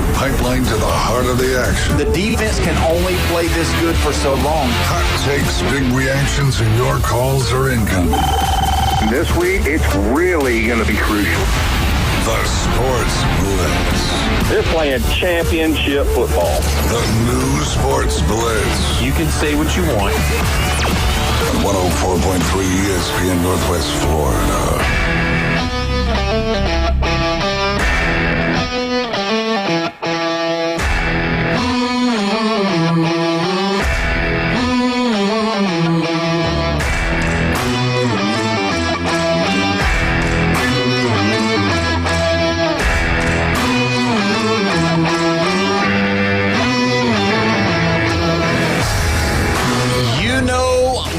your pipeline to the heart of the action. The defense can only play this good for so long. Hot takes, big reactions, and your calls are incoming. This week, it's really going to be crucial. The Sports Blitz. They're playing championship football. The new Sports Blitz. You can say what you want. On 104.3 ESPN Northwest Florida.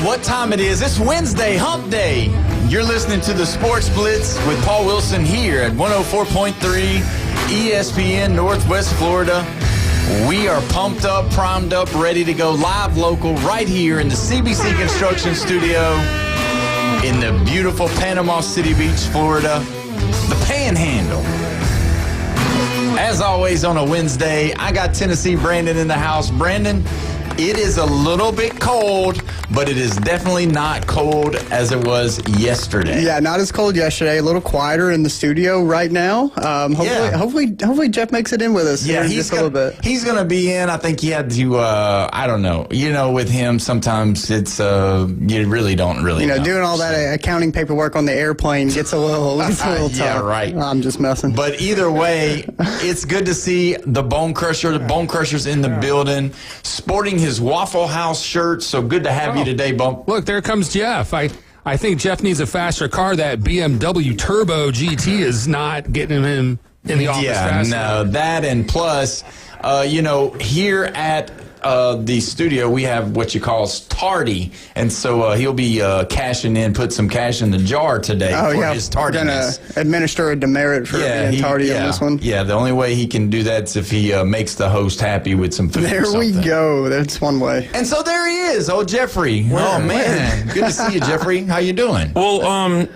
What time it is? It's Wednesday, hump day. You're listening to the Sports Blitz with Paul Wilson here at 104.3 ESPN Northwest Florida. We are pumped up, primed up, ready to go live local right here in the CBC Construction Studio in the beautiful Panama City Beach, Florida, the Panhandle. As always on a Wednesday, I got Tennessee Brandon in the house. Brandon, it is a little bit cold, but it is definitely not cold as it was yesterday. Yeah, not as cold yesterday. A little quieter in the studio right now. Hopefully Jeff makes it in with us. Yeah, just a little bit. He's going to be in. I think he had to, I don't know. You know, with him, sometimes it's, you really don't really know. Doing all that accounting paperwork on the airplane gets a little tough. Yeah, right. I'm just messing. But either way, it's good to see the Bone Crusher. The Bone Crusher's in the building, sporting his Waffle House shirt. So good to have you today, Bump. Look, there comes Jeff. I think Jeff needs a faster car. That BMW Turbo GT is not getting him in the office fast enough. That and plus, here at the studio, we have what you call tardy, and so he'll be cashing in, put some cash in the jar today for his tardiness. We're going to administer a demerit for being tardy on this one. Yeah, the only way he can do that is if he makes the host happy with some food. There we go. That's one way. And so there he is, Jeffrey. Man, good to see you, Jeffrey. How you doing? Well,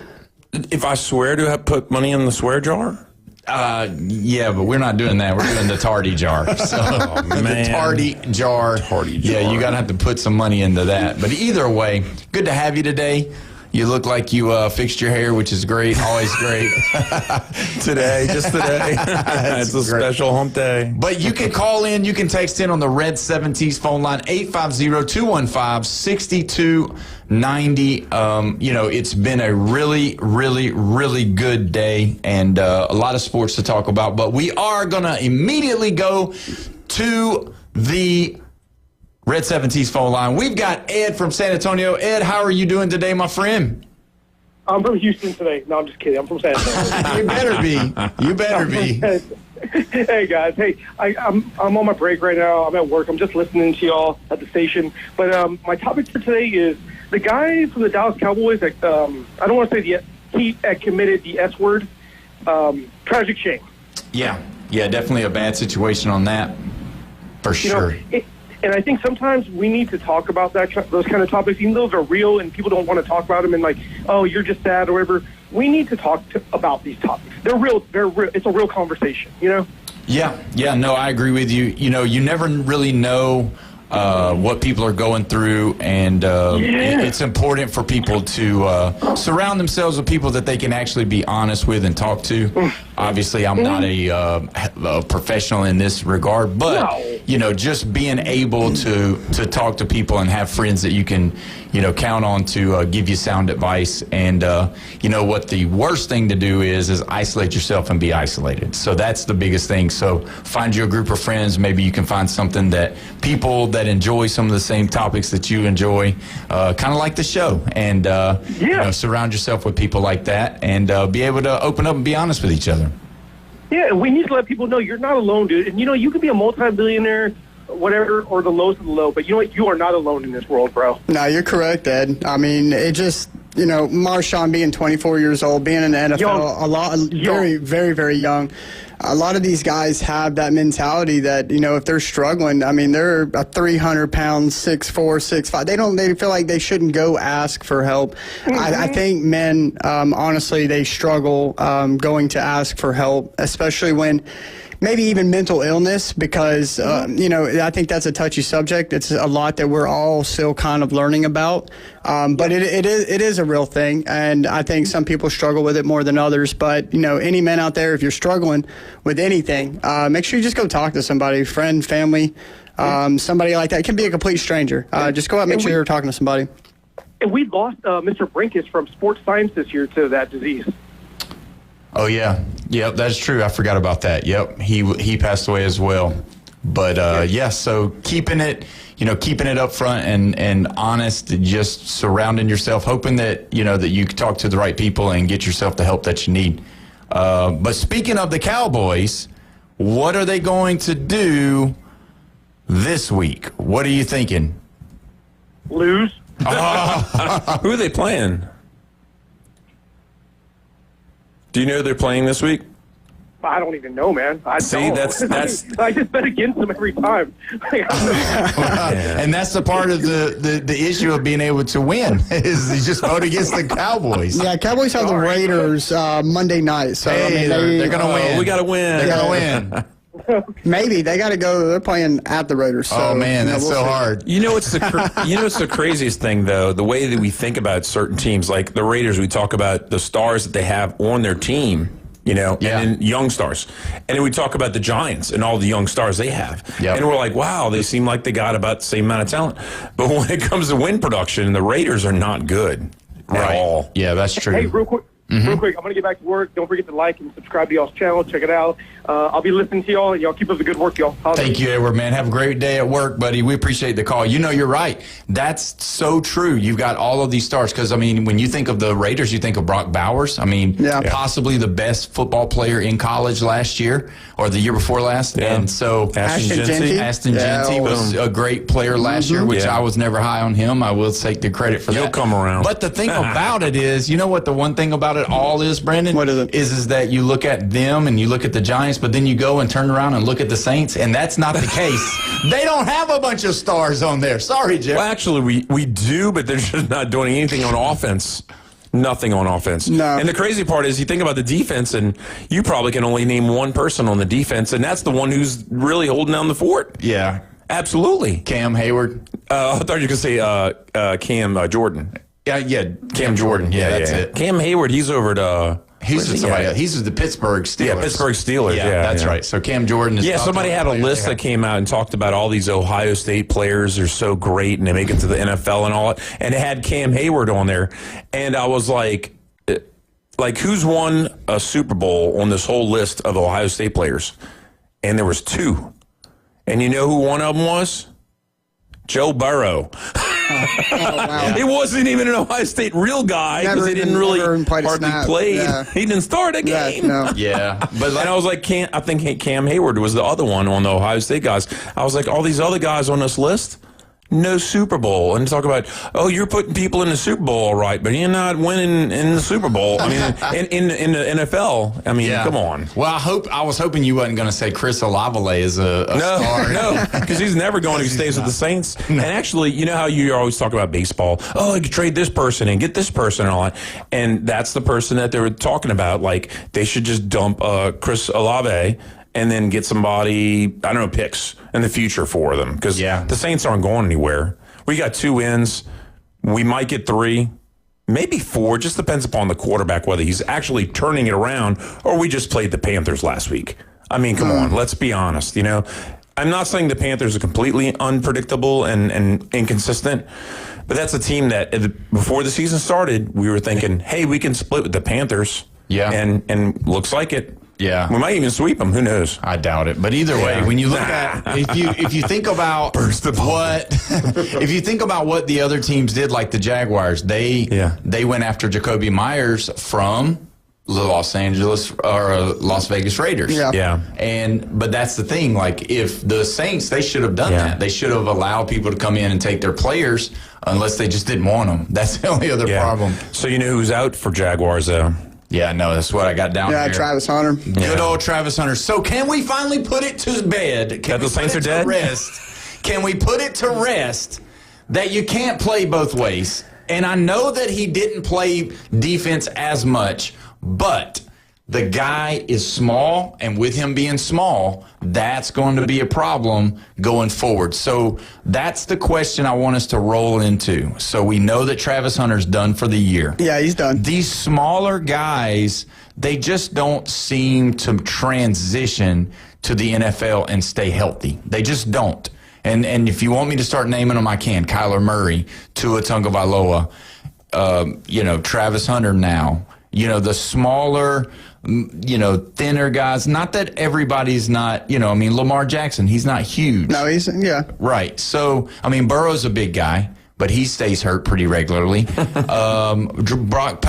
if I swear to have put money in the swear jar? Yeah, but we're not doing that. We're doing the tardy jar. So the tardy jar. Yeah, you're gonna have to put some money into that. But either way, good to have you today. You look like you fixed your hair, which is great. Always great. Just today. It's a special hump day. But you can call in. You can text in on the Red 70s phone line, 850-215-6290. It's been a really, really, really good day and a lot of sports to talk about. But we are going to immediately go to the Red 70s phone line. We've got Ed from San Antonio. Ed, how are you doing today, my friend? I'm from Houston today. No, I'm just kidding. I'm from San Antonio. You better be. Hey, guys. Hey, I'm on my break right now. I'm at work. I'm just listening to y'all at the station. But my topic for today is the guy from the Dallas Cowboys that, I don't want to say he committed the S word. Tragic shame. Yeah, definitely a bad situation on that, for sure. And I think sometimes we need to talk about those kind of topics, even though those are real and people don't want to talk about them and like, oh, you're just sad or whatever. We need to talk about these topics. They're real. It's a real conversation, Yeah, no, I agree with you. You never really know what people are going through, and it's important for people to surround themselves with people that they can actually be honest with and talk to. Obviously, I'm not a professional in this regard, but just being able to talk to people and have friends that you can count on to give you sound advice. And what the worst thing to do is isolate yourself and be isolated. So that's the biggest thing. So find you a group of friends. Maybe you can find something that people that enjoy some of the same topics that you enjoy, kind of like the show, and surround yourself with people like that, and be able to open up and be honest with each other. Yeah, we need to let people know you're not alone, dude. And you could be a multi-billionaire, whatever, or the lowest of the low, but you know what? You are not alone in this world, bro. No, you're correct, Ed. I mean, it just, Marshawn being 24 years old, being in the NFL, very, very, very young. A lot of these guys have that mentality that, if they're struggling, I mean, they're a 300-pound, 6'4", 6'5". They feel like they shouldn't go ask for help. Mm-hmm. I think men, honestly, they struggle going to ask for help, especially when maybe even mental illness, because I think that's a touchy subject. It's a lot that we're all still kind of learning about, but it is a real thing, and I think some people struggle with it more than others. But any men out there, if you're struggling with anything, make sure you just go talk to somebody, friend, family, somebody like that. It can be a complete stranger. Just go out and make sure you're talking to somebody. And we lost Mr. Brinkus from sports science this year to that disease. Oh, yeah. Yep, that's true. I forgot about that. Yep, he passed away as well. But, so keeping it up front and honest, and just surrounding yourself, hoping that, that you can talk to the right people and get yourself the help that you need. But speaking of the Cowboys, what are they going to do this week? What are you thinking? Lose. Who are they playing? Do you know they're playing this week? I don't even know, man. See, that's I just bet against them every time. And that's the part of the issue of being able to win is you just vote against the Cowboys. Yeah, Cowboys have the Raiders Monday night, so they're going to win. We got to win. They're going to win. Maybe they got to go. They're playing at the Raiders. So, that's we'll so see. hard. It's the craziest thing though, the way that we think about certain teams, like the Raiders. We talk about the stars that they have on their team, and then young stars, and then we talk about the Giants and all the young stars they have, and we're like, wow, they seem like they got about the same amount of talent. But when it comes to win production, the Raiders are not good at all. Yeah, that's true. Hey, real quick, I'm going to get back to work. Don't forget to like and subscribe to y'all's channel. Check it out. I'll be listening to y'all. Y'all keep up the good work, y'all. Thank you, Edward, man. Have a great day at work, buddy. We appreciate the call. You're right. That's so true. You've got all of these stars because, when you think of the Raiders, you think of Brock Bowers. Possibly the best football player in college last year or the year before last. Yeah. And so Ashton Genty was a great player last year, which I was never high on him. I will take the credit for that. He'll come around. But the thing about it is, what the one thing about it all is, Brandon? What is it? Is that you look at them and you look at the Giants, but then you go and turn around and look at the Saints, and that's not the case. They don't have a bunch of stars on there. Sorry, Jeff. Well, actually, we do, but they're just not doing anything on offense. Nothing on offense. No. And the crazy part is you think about the defense, and you probably can only name one person on the defense, and that's the one who's really holding down the fort. Yeah. Absolutely. Cam Hayward. I thought you were going to say Cam Jordan. Yeah, Cam Jordan. Yeah, that's it. Cam Hayward, he's over at... He's the Pittsburgh Steelers. Yeah, Pittsburgh Steelers. Yeah, that's right. So Cam Jordan is... Yeah, somebody had a list that came out and talked about all these Ohio State players are so great and they make it to the NFL and all that. And it had Cam Hayward on there. And I was like, who's won a Super Bowl on this whole list of Ohio State players? And there was two. And you know who one of them was? Joe Burrow. Wow. It wasn't even an Ohio State real guy because he didn't really hardly play. Yeah. He didn't start a game. No. Yeah, and I was like, I think Cam Hayward was the other one on the Ohio State guys. I was like, all these other guys on this list, no Super Bowl. And talk about, you're putting people in the Super Bowl, all right, but you're not winning in the Super Bowl. I mean, in the NFL. I mean, come on. Well, I was hoping you wasn't going to say Chris Olave is a star. No, because he's never going. He stays with the Saints. No. And actually, you know how you always talk about baseball? I could trade this person and get this person and all that. And that's the person that they were talking about. Like, they should just dump Chris Olave and then get somebody, picks in the future for them. Because the Saints aren't going anywhere. We got 2 wins. We might get 3, maybe 4. Just depends upon the quarterback, whether he's actually turning it around or we just played the Panthers last week. I mean, come on, let's be honest. I'm not saying the Panthers are completely unpredictable and inconsistent, but that's a team that before the season started, we were thinking, hey, we can split with the Panthers. Yeah. And looks like it. Yeah, we might even sweep them. Who knows? I doubt it. But either way, when you look at if you think about if you think about what the other teams did, like the Jaguars, they went after Jacoby Myers from the Las Vegas Raiders. Yeah. But that's the thing. Like, if the Saints, they should have done that. They should have allowed people to come in and take their players, unless they just didn't want them. That's the only other problem. So you know who's out for Jaguars though? Yeah, no, that's what I got down here. Yeah, Travis Hunter. Good old Travis Hunter. So can we finally put it to bed? That the Saints are dead? Can we put it to rest that you can't play both ways? And I know that he didn't play defense as much, but The guy is small, and with him being small, that's going to be a problem going forward. So that's the question I want us to roll into. So we know that Travis Hunter's done for the year. Yeah, he's done. These smaller guys, they just don't seem to transition to the NFL and stay healthy. They just don't. And if you want me to start naming them, I can. Kyler Murray, Tua Tagovailoa, Travis Hunter now. The smaller, thinner guys. Not that everybody's not, Lamar Jackson, he's not huge. No, yeah. Right. So, Burrow's a big guy, but he stays hurt pretty regularly. Brock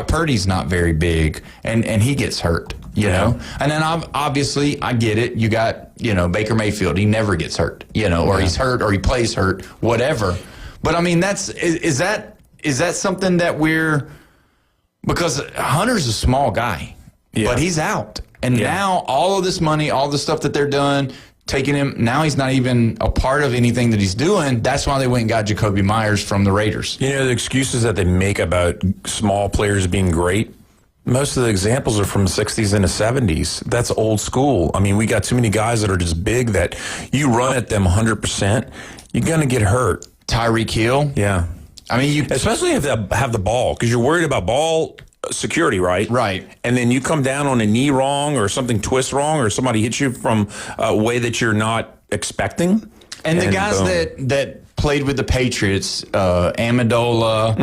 Purdy's not very big, and he gets hurt, know. And then obviously, I get it. You got, Baker Mayfield. He never gets hurt, or he's hurt or he plays hurt, whatever. But, is that something that we're – because Hunter's a small guy, but he's out. And now all of this money, all the stuff that they're doing, taking him, now he's not even a part of anything that he's doing. That's why they went and got Jacoby Myers from the Raiders. The excuses that they make about small players being great, most of the examples are from the 60s and the 70s. That's old school. We got too many guys that are just big that you run at them 100%, you're going to get hurt. Tyreek Hill. Yeah. Especially if they have the ball, because you're worried about ball security, right? Right. And then you come down on a knee wrong or something twists wrong or somebody hits you from a way that you're not expecting. And the guys that played with the Patriots, Amendola,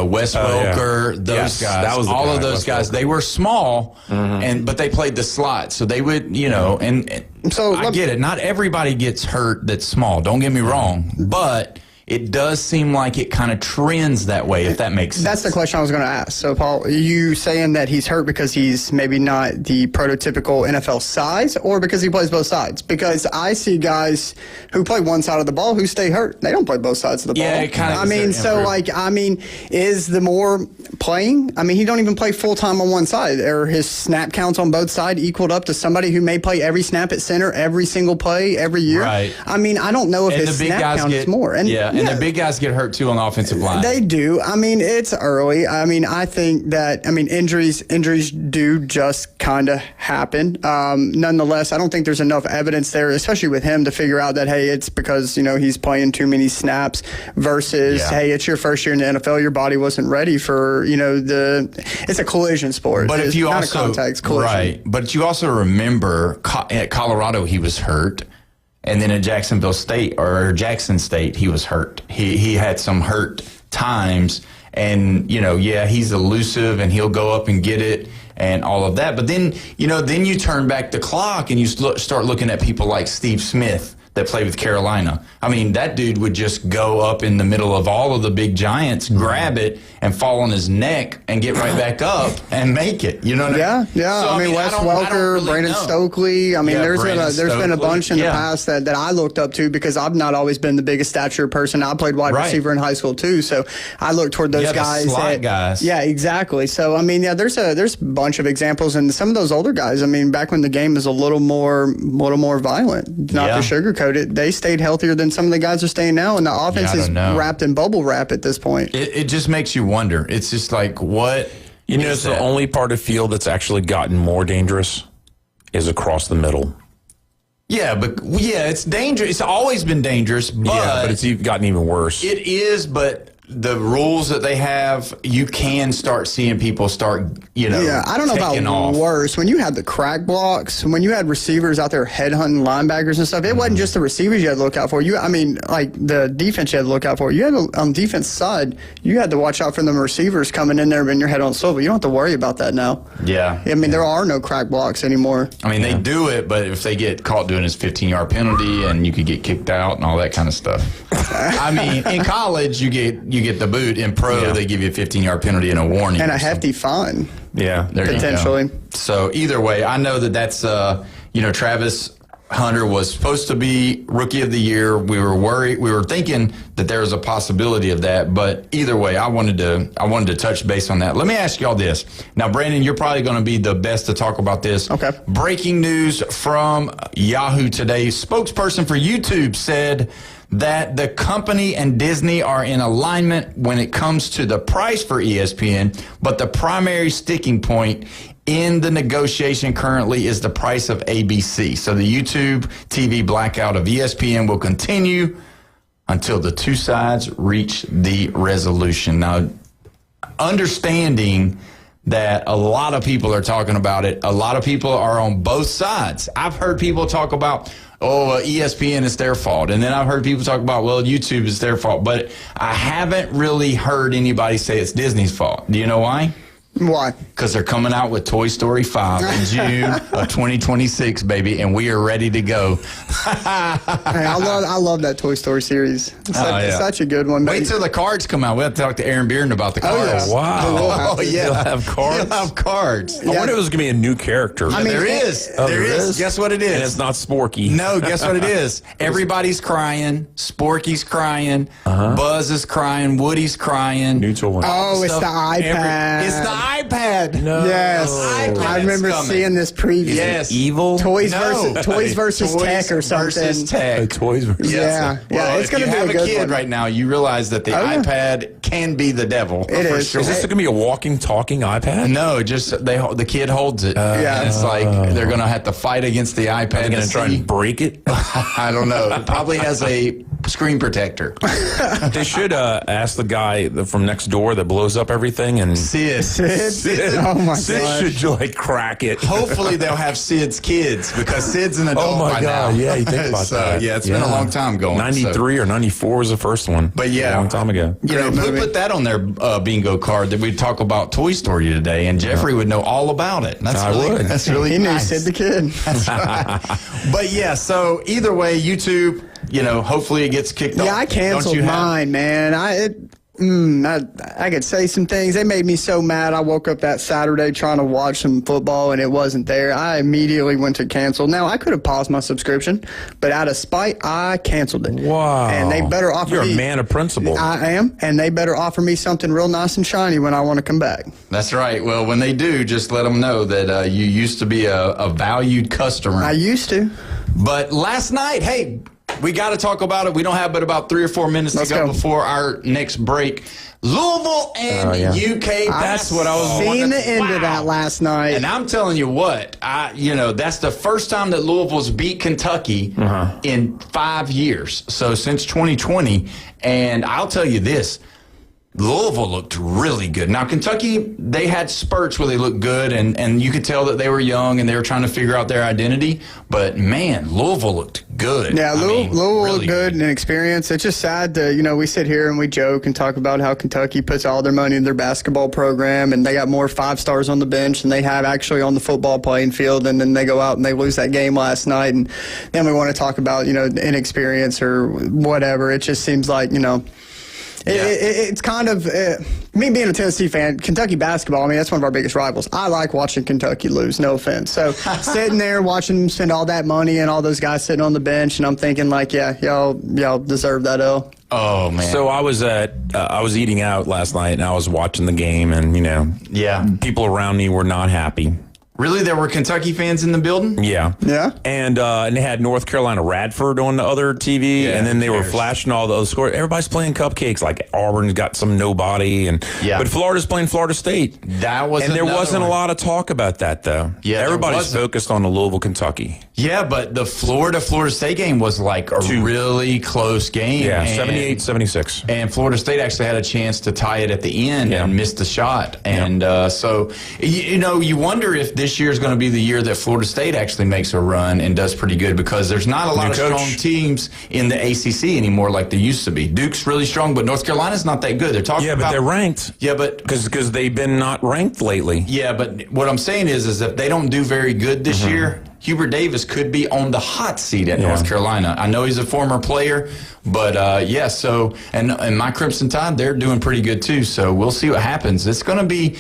Wes Welker, those guys, all of those guys, they were small, but they played the slot. So they would, so I get it. Not everybody gets hurt that's small. Don't get me wrong. But it does seem like it kind of trends that way, if that makes sense. That's the question I was going to ask. So, Paul, are you saying that he's hurt because he's maybe not the prototypical NFL size, or because he plays both sides? Because I see guys who play one side of the ball who stay hurt. They don't play both sides of the ball. Yeah, it kind of is the more playing? He don't even play full-time on one side. Or his snap counts on both sides equaled up to somebody who may play every snap at center, every single play, every year? Right. I don't know if his snap count is more. And the big guys get hurt, too, on the offensive line. They do. It's early. I think that, injuries do just kind of happen. Nonetheless, I don't think there's enough evidence there, especially with him, to figure out that, hey, it's because, he's playing too many snaps versus, hey, it's your first year in the NFL. Your body wasn't ready for, it's a collision sport. But it's not a contact collision. Right. But you also remember at Colorado, he was hurt. And then at Jackson State, he was hurt. He had some hurt times. And, he's elusive and he'll go up and get it and all of that. But then, then you turn back the clock and you start looking at people like Steve Smith that played with Carolina. That dude would just go up in the middle of all of the big giants, grab it, and fall on his neck and get right back up and make it. You know what I mean? Yeah. So, Wes Welker, really Brandon Stokely. There's been a bunch in the past that I looked up to, because I've not always been the biggest stature person. I played wide receiver in high school too, so I look toward those guys. The slot guys. Yeah, exactly. So there's a bunch of examples, and some of those older guys. Back when the game was a little more violent, not to sugarcoat it, they stayed healthier than some of the guys are staying now, and the offense is wrapped in bubble wrap at this point. It just makes you wonder. It's just like, what? It's the only part of field that's actually gotten more dangerous is across the middle. Yeah, it's dangerous. It's always been dangerous, but it's gotten even worse. It is, but the rules that they have, you can start seeing people start, I don't know about worse. When you had the crack blocks, when you had receivers out there headhunting linebackers and stuff, it wasn't just the receivers you had to look out for. The defense you had to look out for. You had on the defense side, you had to watch out for them receivers coming in there when your head on swivel. You don't have to worry about that now. Yeah. There are no crack blocks anymore. They do it, but if they get caught doing this 15-yard penalty, and you could get kicked out and all that kind of stuff. In college, you get the boot. In pro, they give you a 15-yard penalty and a warning. And a hefty fine. Yeah, potentially. So either way, I know that's Travis Hunter was supposed to be Rookie of the Year. We were worried. We were thinking that there was a possibility of that. But either way, I wanted to touch base on that. Let me ask y'all this. Now, Brandon, you're probably going to be the best to talk about this. Okay. Breaking news from Yahoo today. Spokesperson for YouTube said that the company and Disney are in alignment when it comes to the price for ESPN, but the primary sticking point in the negotiation currently is the price of ABC. So the YouTube TV blackout of ESPN will continue until the two sides reach the resolution. Now, understanding that a lot of people are talking about it, a lot of people are on both sides. I've heard people talk about, ESPN is their fault. And then I've heard people talk about, YouTube is their fault. But I haven't really heard anybody say it's Disney's fault. Do you know why? Why? Because they're coming out with Toy Story 5 in June of 2026, baby, and we are ready to go. Hey, I love that Toy Story series. It's such a good one. Wait till the cards come out. We'll have to talk to Aaron Bearden about the cards. Oh, wow. Oh, yeah. They'll have cards? He'll have cards. I wonder if there's going to be a new character. I mean, there is. There is. Guess what it is? And it's not Sporky. No, guess what it is? Everybody's crying. Sporky's crying. Buzz is crying. Woody's crying. New toy. Oh, it's the iPad. It's the iPad. No. Yes. I remember seeing this preview. Yes. Evil? Toys versus Tech or something. Versus Tech. Toys versus Yeah. Well, It's going to be a good good kid one. right now, you realize that the iPad can be the devil. It for is. sure. Is this going to be a walking, talking iPad? No, just the kid holds it. And it's like they're going to have to fight against the iPad. They're going to try and break it? I don't know. It probably has a screen protector. They should ask the guy from next door that blows up everything and Sid. Oh, my Sid God. should crack it. Hopefully they'll have Sid's kids because Sid's an adult Oh my by God! now. Yeah, you think about so, that. Yeah, it's been a long time going. 93 or 94 was the first one. But yeah, a long time ago. You know, Great movie. put that on their bingo card that we'd talk about Toy Story today, and Jeffrey would know all about it. I would. That's really He knew nice. Sid the Kid. That's right. But yeah, so either way, YouTube, hopefully it gets kicked off. Yeah, I canceled Don't you have- mine, man. I could say some things. They made me so mad. I woke up that Saturday trying to watch some football, and it wasn't there. I immediately went to cancel. Now, I could have paused my subscription, but out of spite, I canceled it. Wow! And they better offer You're me. a man of principle. I am, and they better offer me something real nice and shiny when I want to come back. That's right. Well, when they do, just let them know that you used to be a valued customer. I used to. But last night, hey, we got to talk about it. We don't have but about 3 or 4 minutes to go before our next break. Louisville and UK. That's what I was Seen the end of that last night. And I'm telling you what, that's the first time that Louisville's beat Kentucky in 5 years. So since 2020. And I'll tell you this. Louisville looked really good. Now, Kentucky, they had spurts where they looked good, and you could tell that they were young and they were trying to figure out their identity. But, man, Louisville looked good. Yeah, Louisville really looked good and experience. It's just sad to, we sit here and we joke and talk about how Kentucky puts all their money in their basketball program, and they got more 5-stars on the bench than they have actually on the football playing field, and then they go out and they lose that game last night. And then we want to talk about, inexperience or whatever. It just seems like, it's kind of me being a Tennessee fan. Kentucky basketball, that's one of our biggest rivals. I like watching Kentucky lose, no offense. So sitting there watching them spend all that money and all those guys sitting on the bench, and I'm thinking like, yeah, y'all deserve that L. Oh, man. So I was eating out last night and I was watching the game, and people around me were not happy. Really? There were Kentucky fans in the building? Yeah. Yeah. And they had North Carolina Radford on the other TV, and then they were flashing all the other scores. Everybody's playing cupcakes, like Auburn's got some nobody, but Florida's playing Florida State. That was, and there wasn't a lot of talk about that though. Yeah, everybody's focused on the Louisville, Kentucky. Yeah, but the Florida State game was like a really close game. Yeah, 78-76. And Florida State actually had a chance to tie it at the end and missed the shot. And so, you wonder if this year is going to be the year that Florida State actually makes a run and does pretty good, because there's not a lot of strong teams in the ACC anymore like there used to be. Duke's really strong, but North Carolina's not that good. They're talking about... but they're ranked. Yeah, but... Because they've been not ranked lately. Yeah, but what I'm saying is if they don't do very good this year, Hubert Davis could be on the hot seat at North Carolina. I know he's a former player, but and my Crimson Tide, they're doing pretty good too. So we'll see what happens. It'll be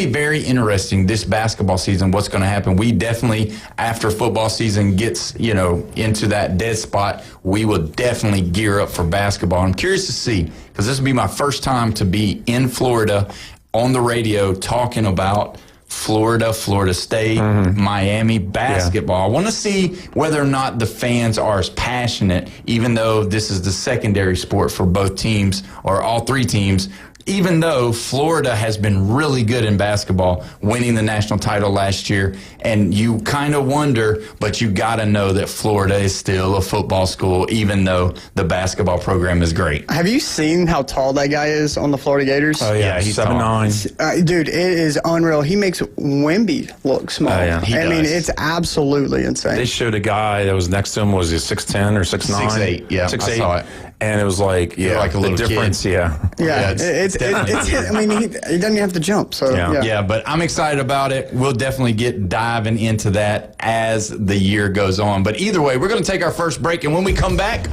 very interesting this basketball season, what's going to happen. We definitely, after football season gets, into that dead spot, we will definitely gear up for basketball. I'm curious to see, because this will be my first time to be in Florida on the radio talking about Florida, Florida State, Miami basketball. I want to see whether or not the fans are as passionate, even though this is the secondary sport for both teams, or all three teams. Even though Florida has been really good in basketball, winning the national title last year, and you kind of wonder, but you got to know that Florida is still a football school, even though the basketball program is great. Have you seen how tall that guy is on the Florida Gators? Oh, yeah, he's 7'9". Dude, it is unreal. He makes Wemby look small. Oh, yeah. I mean, it's absolutely insane. They showed a guy that was next to him, was he 6'10" or 6'9"? 6'8", yeah, 6'8". I saw it. And it was like, like a little the difference, kid. Yeah, it's I mean, he doesn't have to jump, so Yeah, but I'm excited about it. We'll definitely get diving into that as the year goes on. But either way, we're going to take our first break, and when we come back,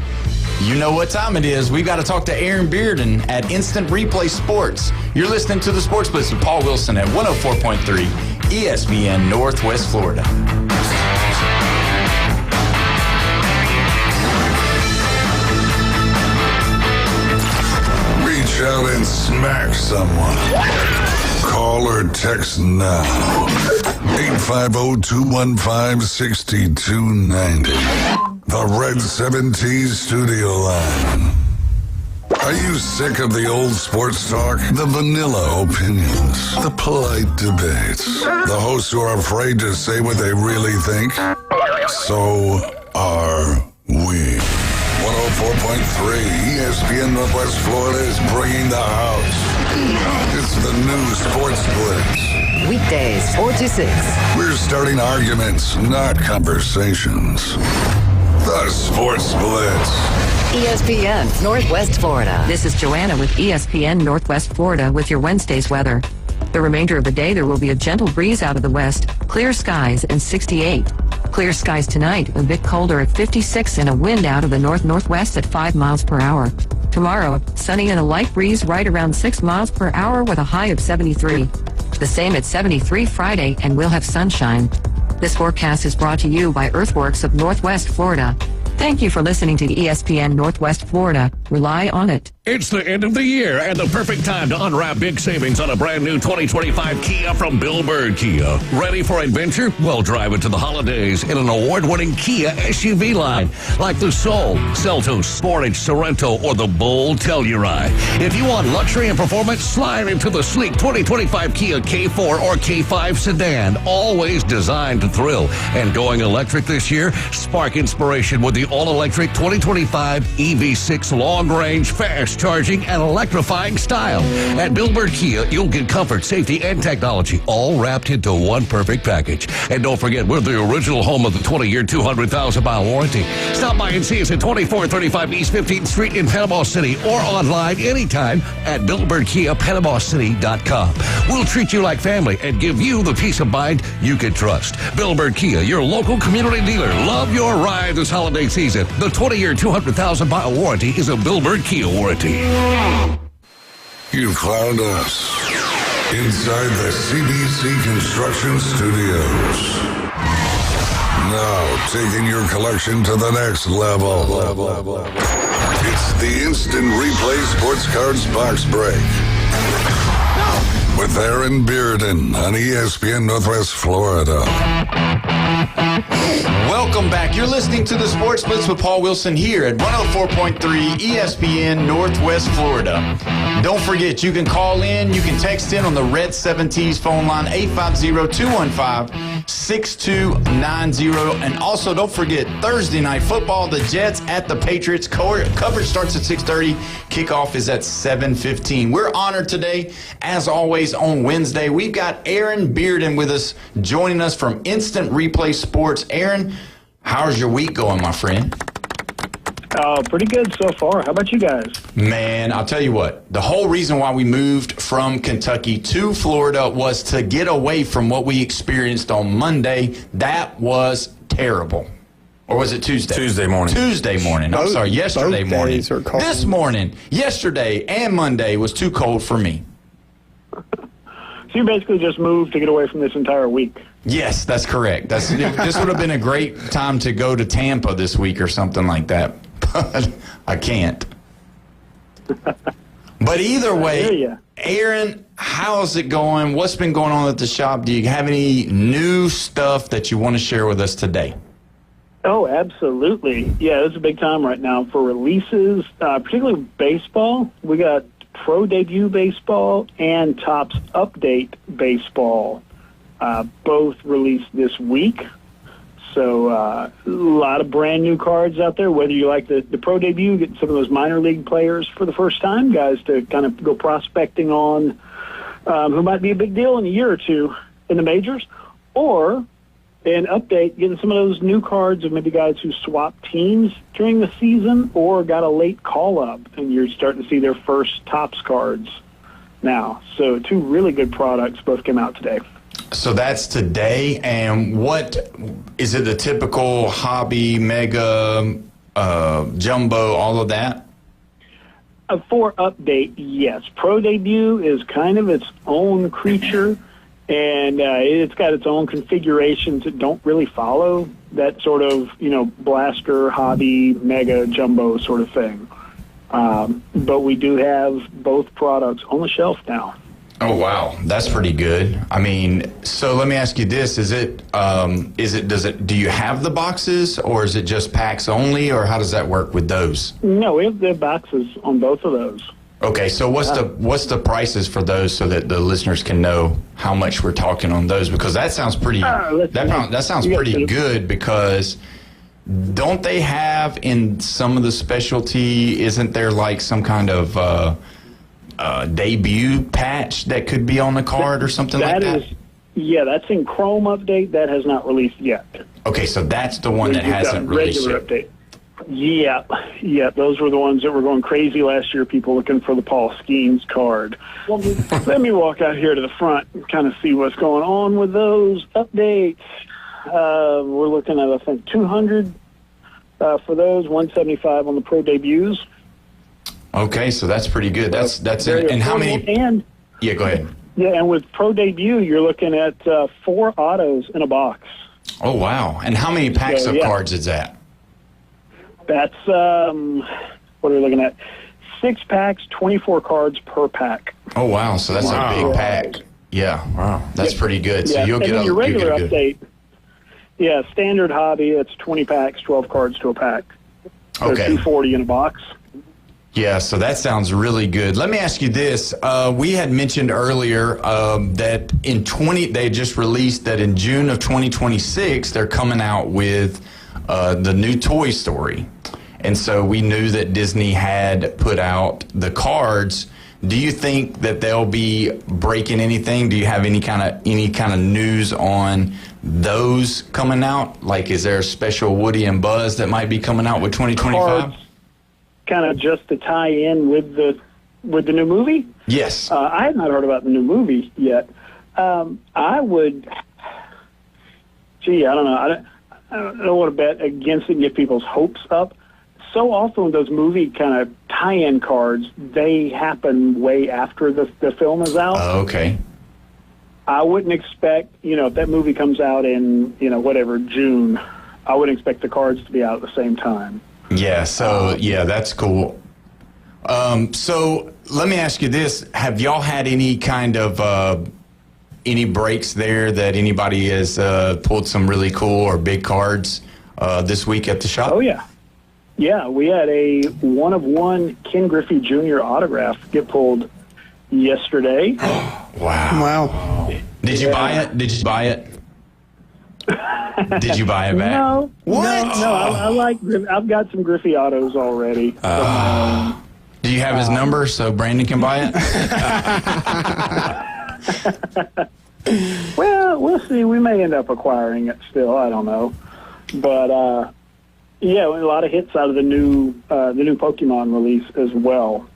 you know what time it is. We've got to talk to Aaron Bearden at Instant Replay Sports. You're listening to the Sports Blitz with Paul Wilson at 104.3 ESPN Northwest Florida. Reach out and smack someone. Call or text now. 850-215-6290. The Red 17 studio line. Are you sick of the old sports talk? The vanilla opinions? The polite debates? The hosts who are afraid to say what they really think? So are we. 104.3 ESPN Northwest Florida is bringing the house. It's the new Sports Blitz. Weekdays, 4 to 6. We're starting arguments, not conversations. The Sports Blitz. ESPN Northwest Florida. This is Joanna with ESPN Northwest Florida with your Wednesday's weather. The remainder of the day, there will be a gentle breeze out of the west, clear skies, and 68. Clear skies tonight, a bit colder at 56 and a wind out of the north-northwest at 5 miles per hour. Tomorrow, sunny and a light breeze right around 6 miles per hour with a high of 73. The same at 73 Friday, and we'll have sunshine. This forecast is brought to you by Earthworks of Northwest Florida. Thank you for listening to ESPN Northwest Florida. Rely on it. It's the end of the year and the perfect time to unwrap big savings on a brand new 2025 Kia from Bill Bird Kia. Ready for adventure? Well, drive into the holidays in an award-winning Kia SUV line like the Soul, Seltos, Sportage, Sorento, or the bold Telluride. If you want luxury and performance, slide into the sleek 2025 Kia K4 or K5 sedan, always designed to thrill. And going electric this year, spark inspiration with the all-electric 2025 EV6 long-range, fast-charging, and electrifying style. At Bill Bird Kia, you'll get comfort, safety, and technology all wrapped into one perfect package. And don't forget, we're the original home of the 20-year, 200,000-mile warranty. Stop by and see us at 2435 East 15th Street in Panama City or online anytime at BillBirdKiaPanamaCity.com. We'll treat you like family and give you the peace of mind you can trust. Bill Bird Kia, your local community dealer. Love your ride this holiday season. The 20-year, 200,000-mile warranty is a Bill Bird Kia warranty. You found us inside the CBC Construction Studios. Now, taking your collection to the next level. It's the Instant Replay Sports Cards Box Break. With Aaron Bearden on ESPN Northwest Florida. Welcome back. You're listening to the Sports Blitz with Paul Wilson here at 104.3 ESPN Northwest Florida. Don't forget, you can call in, you can text in on the Red 17's phone line, 850-215-6290. And also, don't forget, Thursday night football, the Jets at the Patriots. Coverage starts at 6:30. Kickoff is at 7:15. We're honored today, as always, on Wednesday. We've got Aaron Bearden with us, joining us from Instant Replay Sports. Aaron, how's your week going, my friend? Pretty good so far. How about you guys? Man, I'll tell you what. The whole reason why we moved from Kentucky to Florida was to get away from what we experienced on Monday. That was terrible. Or was it Tuesday? Tuesday morning. Tuesday morning. I'm sorry, yesterday morning. Days are cold. This morning, yesterday and Monday was too cold for me. So you basically just moved to get away from this entire week. Yes, that's correct. This would have been a great time to go to Tampa this week or something like that. But I can't. But either way, Aaron, how's it going? What's been going on at the shop? Do you have any new stuff that you want to share with us today? Oh, absolutely. Yeah, it's a big time right now for releases, particularly baseball. We got Pro Debut Baseball and Topps Update Baseball, both released this week. So a lot of brand new cards out there, whether you like the Pro Debut, getting some of those minor league players for the first time, guys to kind of go prospecting on who might be a big deal in a year or two in the majors, or an update, getting some of those new cards of maybe guys who swapped teams during the season or got a late call-up, and you're starting to see their first Topps cards now. So two really good products both came out today. So that's today, and what is it? The typical hobby, mega, jumbo, all of that? For update, yes. Pro Debut is kind of its own creature, and it's got its own configurations that don't really follow that sort of, blaster, hobby, mega, jumbo sort of thing. But we do have both products on the shelf now. Oh, wow. That's pretty good. I mean, so let me ask you this. Do you have the boxes, or is it just packs only, or how does that work with those? No, we have the boxes on both of those. Okay, so what's the prices for those so that the listeners can know how much we're talking on those? Because that sounds pretty that sounds pretty good, because don't they have in some of the specialty, isn't there like some kind of debut patch that could be on the card or something like that? Yeah, that's in Chrome Update. That has not released yet. Okay, so that's the one that hasn't released yet. Update. Yeah, those were the ones that were going crazy last year, people looking for the Paul Skeens card. Let me walk out here to the front and kind of see what's going on with those updates. We're looking at, I think, 200 for those, 175 on the Pro Debuts. Okay, so that's pretty good. That's it. And how many? Yeah, go ahead. Yeah, and with Pro Debut, you're looking at 4 autos in a box. Oh, wow. And how many packs of cards is that? That's, what are we looking at? 6 packs, 24 cards per pack. Oh, wow. So that's a big pack. Yeah. Wow. That's pretty good. So you'll get your regular update. Yeah, standard hobby, it's 20 packs, 12 cards to a pack. So okay. 240 in a box. Yeah, so that sounds really good. Let me ask you this. We had mentioned earlier that they just released that in June of 2026, they're coming out with the new Toy Story. And so we knew that Disney had put out the cards. Do you think that they'll be breaking anything? Do you have any kind of news on those coming out? Like, is there a special Woody and Buzz that might be coming out with 2025? Kind of just to tie in with the new movie? Yes. I have not heard about the new movie yet. I would. Gee, I don't know. I don't want to bet against it and get people's hopes up. So often with those movie kind of tie-in cards, they happen way after the film is out. Okay. I wouldn't expect, if that movie comes out in, June, I wouldn't expect the cards to be out at the same time. Yeah, so, that's cool. So let me ask you this. Have y'all had any kind of any breaks there that anybody has pulled some really cool or big cards this week at the shop? Oh, yeah. Yeah, we had a one-of-one Ken Griffey Jr. autograph get pulled yesterday. Wow. Did you buy it? Did you buy it? Did you buy it back? No. What? No, I've got some Griffey autos already. Do you have his number so Brandon can buy it? Well, we'll see. We may end up acquiring it still. I don't know. But, yeah, a lot of hits out of the new Pokemon release as well,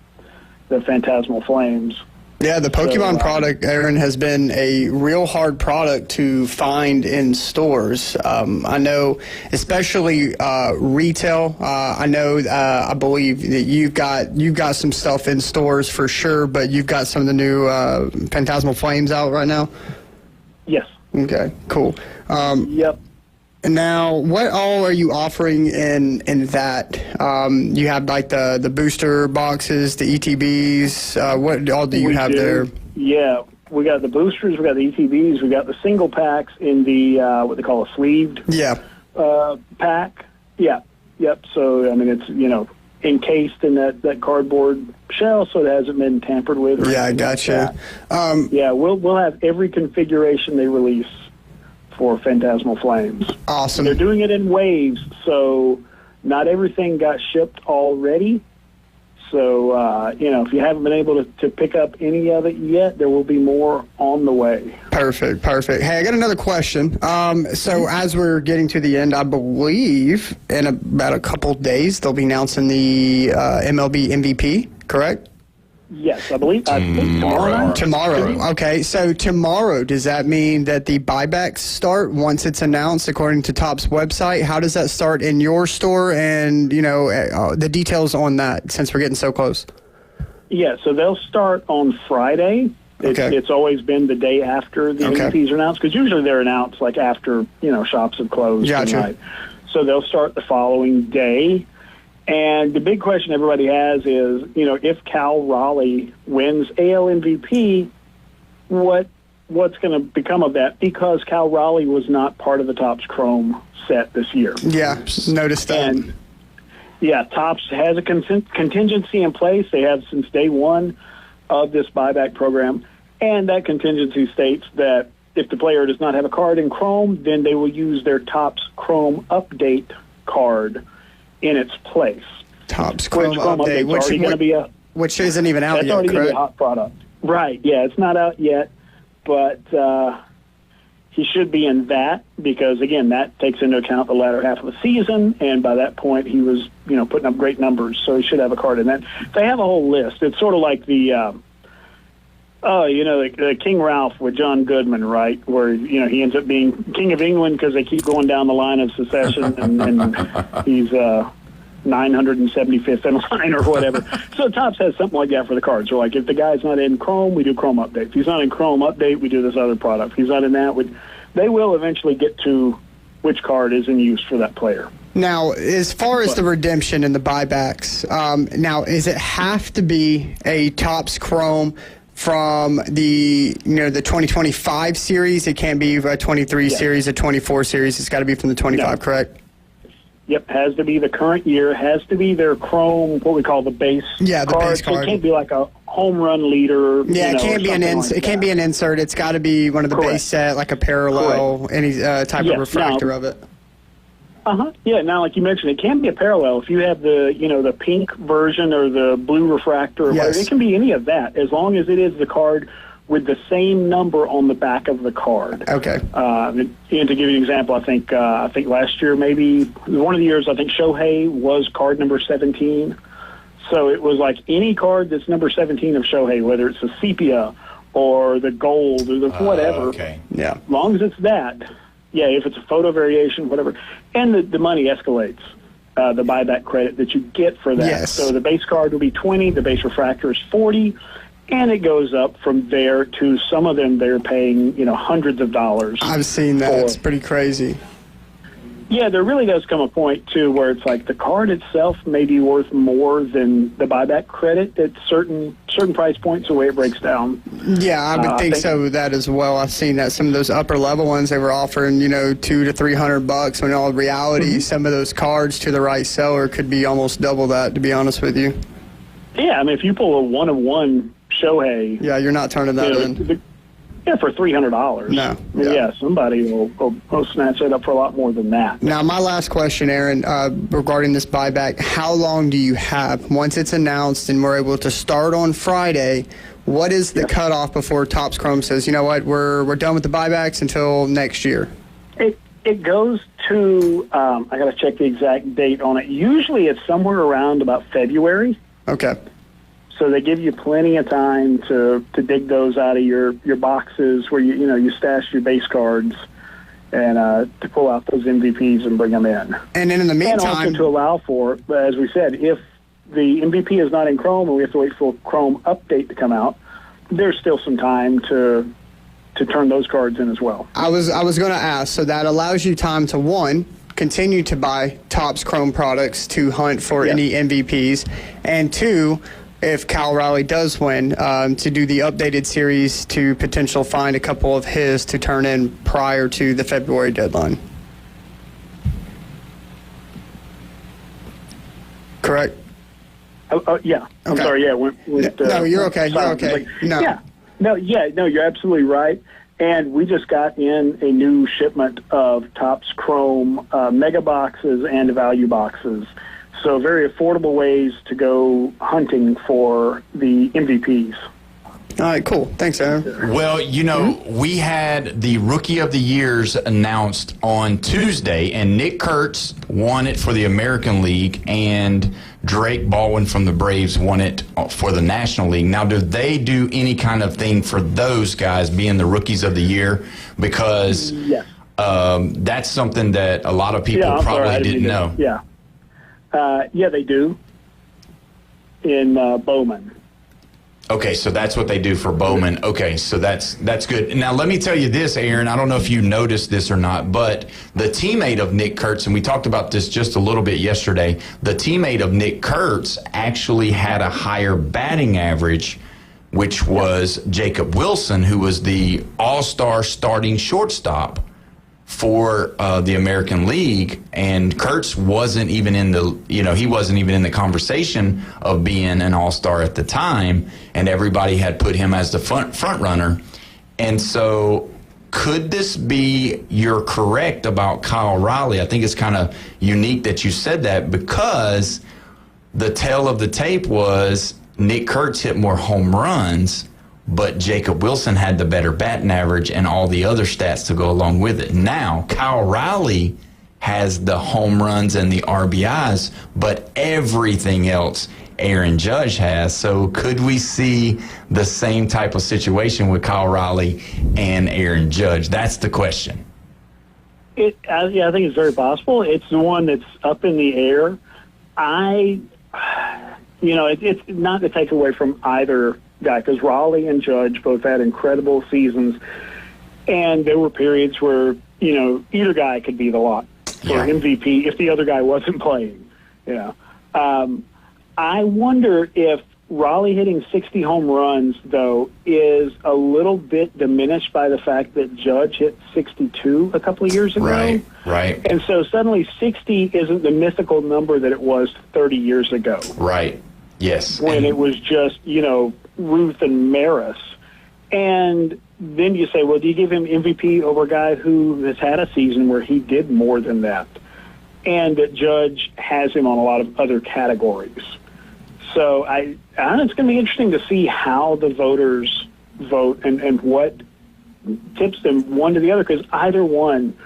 the Phantasmal Flames. Yeah, the Pokemon product, Aaron, has been a real hard product to find in stores. I know, especially retail. I believe that you've got some stuff in stores for sure, but you've got some of the new Phantasmal Flames out right now. Yes. Okay. Cool. Yep. Now, what all are you offering in that? You have like the booster boxes, the ETBs. What all do you have there? Yeah, we got the boosters, we got the ETBs, we got the single packs in the what they call a sleeved pack. Yeah, yep. So I mean, it's encased in that cardboard shell, so it hasn't been tampered with. Yeah, I gotcha. Yeah, we'll have every configuration they release for Phantasmal Flames. Awesome. They're doing it in waves, so not everything got shipped already. So, if you haven't been able to pick up any of it yet, there will be more on the way. Perfect. Hey, I got another question. So as we're getting to the end, I believe in about a couple days, they'll be announcing the MLB MVP, correct? Yes, I believe tomorrow. Tomorrow. Okay, so tomorrow, does that mean that the buybacks start once it's announced according to Topps website? How does that start in your store, and the details on that since we're getting so close? Yeah, so they'll start on Friday. It's always been the day after the MVPs are announced, because usually they're announced like after shops have closed. Gotcha. So they'll start the following day. And the big question everybody has is, if Cal Raleigh wins AL MVP, what's going to become of that? Because Cal Raleigh was not part of the Topps Chrome set this year. Yeah, noticed that. And Topps has a contingency in place. They have since day one of this buyback program. And that contingency states that if the player does not have a card in Chrome, then they will use their Topps Chrome update card in its place. Topps Chrome update, which isn't even out yet, correct? That's already going to be a hot product. Right, yeah, it's not out yet, but he should be in that because, again, that takes into account the latter half of the season, and by that point he was, putting up great numbers, so he should have a card in that. They have a whole list. It's sort of like the King Ralph with John Goodman, right? Where, he ends up being King of England because they keep going down the line of succession and he's 975th in line or whatever. So Topps has something like that for the cards. So like if the guy's not in Chrome, we do Chrome Update. If he's not in Chrome Update, we do this other product. If he's not in that, they will eventually get to which card is in use for that player. Now, as far as the redemption and the buybacks, does it have to be a Topps Chrome from the 2025 series? It can't be a 23 series, a 24 series. It's got to be from the 25, correct? Yep, has to be the current year. Has to be their Chrome, what we call the base. Yeah, the base card. It can't be like a home run leader. Yeah, it can't be it can't be an insert. It's got to be one of the base set, like a parallel, any type of refractor of it. Yeah. Now, like you mentioned, it can be a parallel. If you have the pink version or the blue refractor, or whatever, it can be any of that as long as it is the card with the same number on the back of the card. Okay. And to give you an example, I think last year, maybe one of the years, I think Shohei was card number 17. So it was like any card that's number 17 of Shohei, whether it's the sepia or the gold or the whatever. Okay. Yeah. As long as it's that. Yeah, if it's a photo variation, whatever. And the money escalates, the buyback credit that you get for that. Yes. So the base card will be 20, the base refractor is 40, and it goes up from there to some of them they're paying, hundreds of dollars. I've seen that. It's pretty crazy. Yeah, there really does come a point, too, where it's like the card itself may be worth more than the buyback credit at certain price points, the way it breaks down. Yeah, I would think so, that as well. I've seen that some of those upper level ones, they were offering, $200 to $300, when in all reality, some of those cards to the right seller could be almost double that, to be honest with you. Yeah, I mean, if you pull a one-of-one Shohei... Yeah, you're not turning that in. For $300. No. Yeah, somebody will snatch it up for a lot more than that. Now, my last question, Aaron, regarding this buyback, how long do you have? Once it's announced and we're able to start on Friday, what is the cutoff before Topps Chrome says, you know what, we're done with the buybacks until next year? It goes to, I got to check the exact date on it. Usually it's somewhere around about February. Okay. So they give you plenty of time to dig those out of your boxes where you stash your base cards and to pull out those MVPs and bring them in. And then in the meantime, and also to allow for, as we said, if the MVP is not in Chrome and we have to wait for Chrome Update to come out, there's still some time to to turn those cards in as well. I was going to ask, so that allows you time to, one, continue to buy Topps Chrome products to hunt for any MVPs, and two, if Kyle Riley does win, to do the updated series to potential find a couple of his to turn in prior to the February deadline. Correct? Yeah. I'm Okay. sorry. Yeah. No, you're okay. You're okay. No. Yeah. No, you're absolutely right. And we just got in a new shipment of Topps Chrome mega boxes and value boxes. So very affordable ways to go hunting for the MVPs. All right, cool. Thanks, Aaron. Well, we had the Rookie of the Years announced on Tuesday, and Nick Kurtz won it for the American League, and Drake Baldwin from the Braves won it for the National League. Now, do they do any kind of thing for those guys being the Rookies of the Year? Because that's something that a lot of people probably didn't know. Yeah. Yeah, they do in Bowman. Okay, so that's what they do for Bowman. Okay, so that's good. Now, let me tell you this, Aaron. I don't know if you noticed this or not, but the teammate of Nick Kurtz, and we talked about this just a little bit yesterday, the teammate of Nick Kurtz actually had a higher batting average, which was Jacob Wilson, who was the all-star starting shortstop for the American League, and Kurtz wasn't even in the, he wasn't even in the conversation of being an all-star at the time, and everybody had put him as the front runner. And so could this be, you're correct about Kyle Riley? I think it's kind of unique that you said that, because the tale of the tape was Nick Kurtz hit more home runs, but Jacob Wilson had the better batting average and all the other stats to go along with it. Now, Kyle Riley has the home runs and the RBIs, but everything else Aaron Judge has. So could we see the same type of situation with Kyle Riley and Aaron Judge? That's the question. I think it's very possible. It's the one that's up in the air. It's not to take away from either guy, because Raleigh and Judge both had incredible seasons, and there were periods where either guy could be the lot for MVP if the other guy wasn't playing. I wonder if Raleigh hitting 60 home runs, though, is a little bit diminished by the fact that Judge hit 62 a couple of years ago. Right. And so suddenly 60 isn't the mythical number that it was 30 years ago. Right. Yes. When it was just, Ruth and Maris. And then you say, well, do you give him MVP over a guy who has had a season where he did more than that? And that Judge has him on a lot of other categories. So I know it's going to be interesting to see how the voters vote and what tips them one to the other, because either one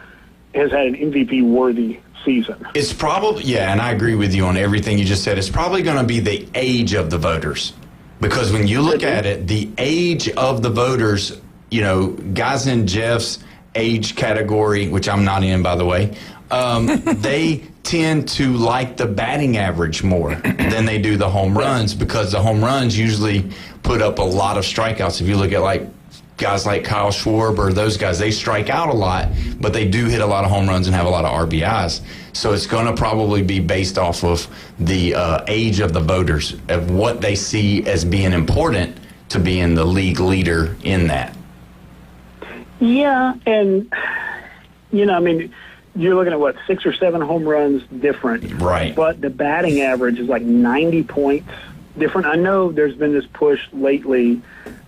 has had an MVP-worthy season. It's probably, and I agree with you on everything you just said. It's probably going to be the age of the voters. Because when you look at it, the age of the voters, guys in Jeff's age category, which I'm not in, by the way, they tend to like the batting average more than they do the home runs, because the home runs usually put up a lot of strikeouts. If you look at guys like Kyle Schwarber, those guys, they strike out a lot, but they do hit a lot of home runs and have a lot of RBIs. So it's going to probably be based off of the age of the voters, of what they see as being important to being the league leader in that. Yeah, and, you're looking at, 6 or 7 home runs different. Right. But the batting average is 90 points different. I know there's been this push lately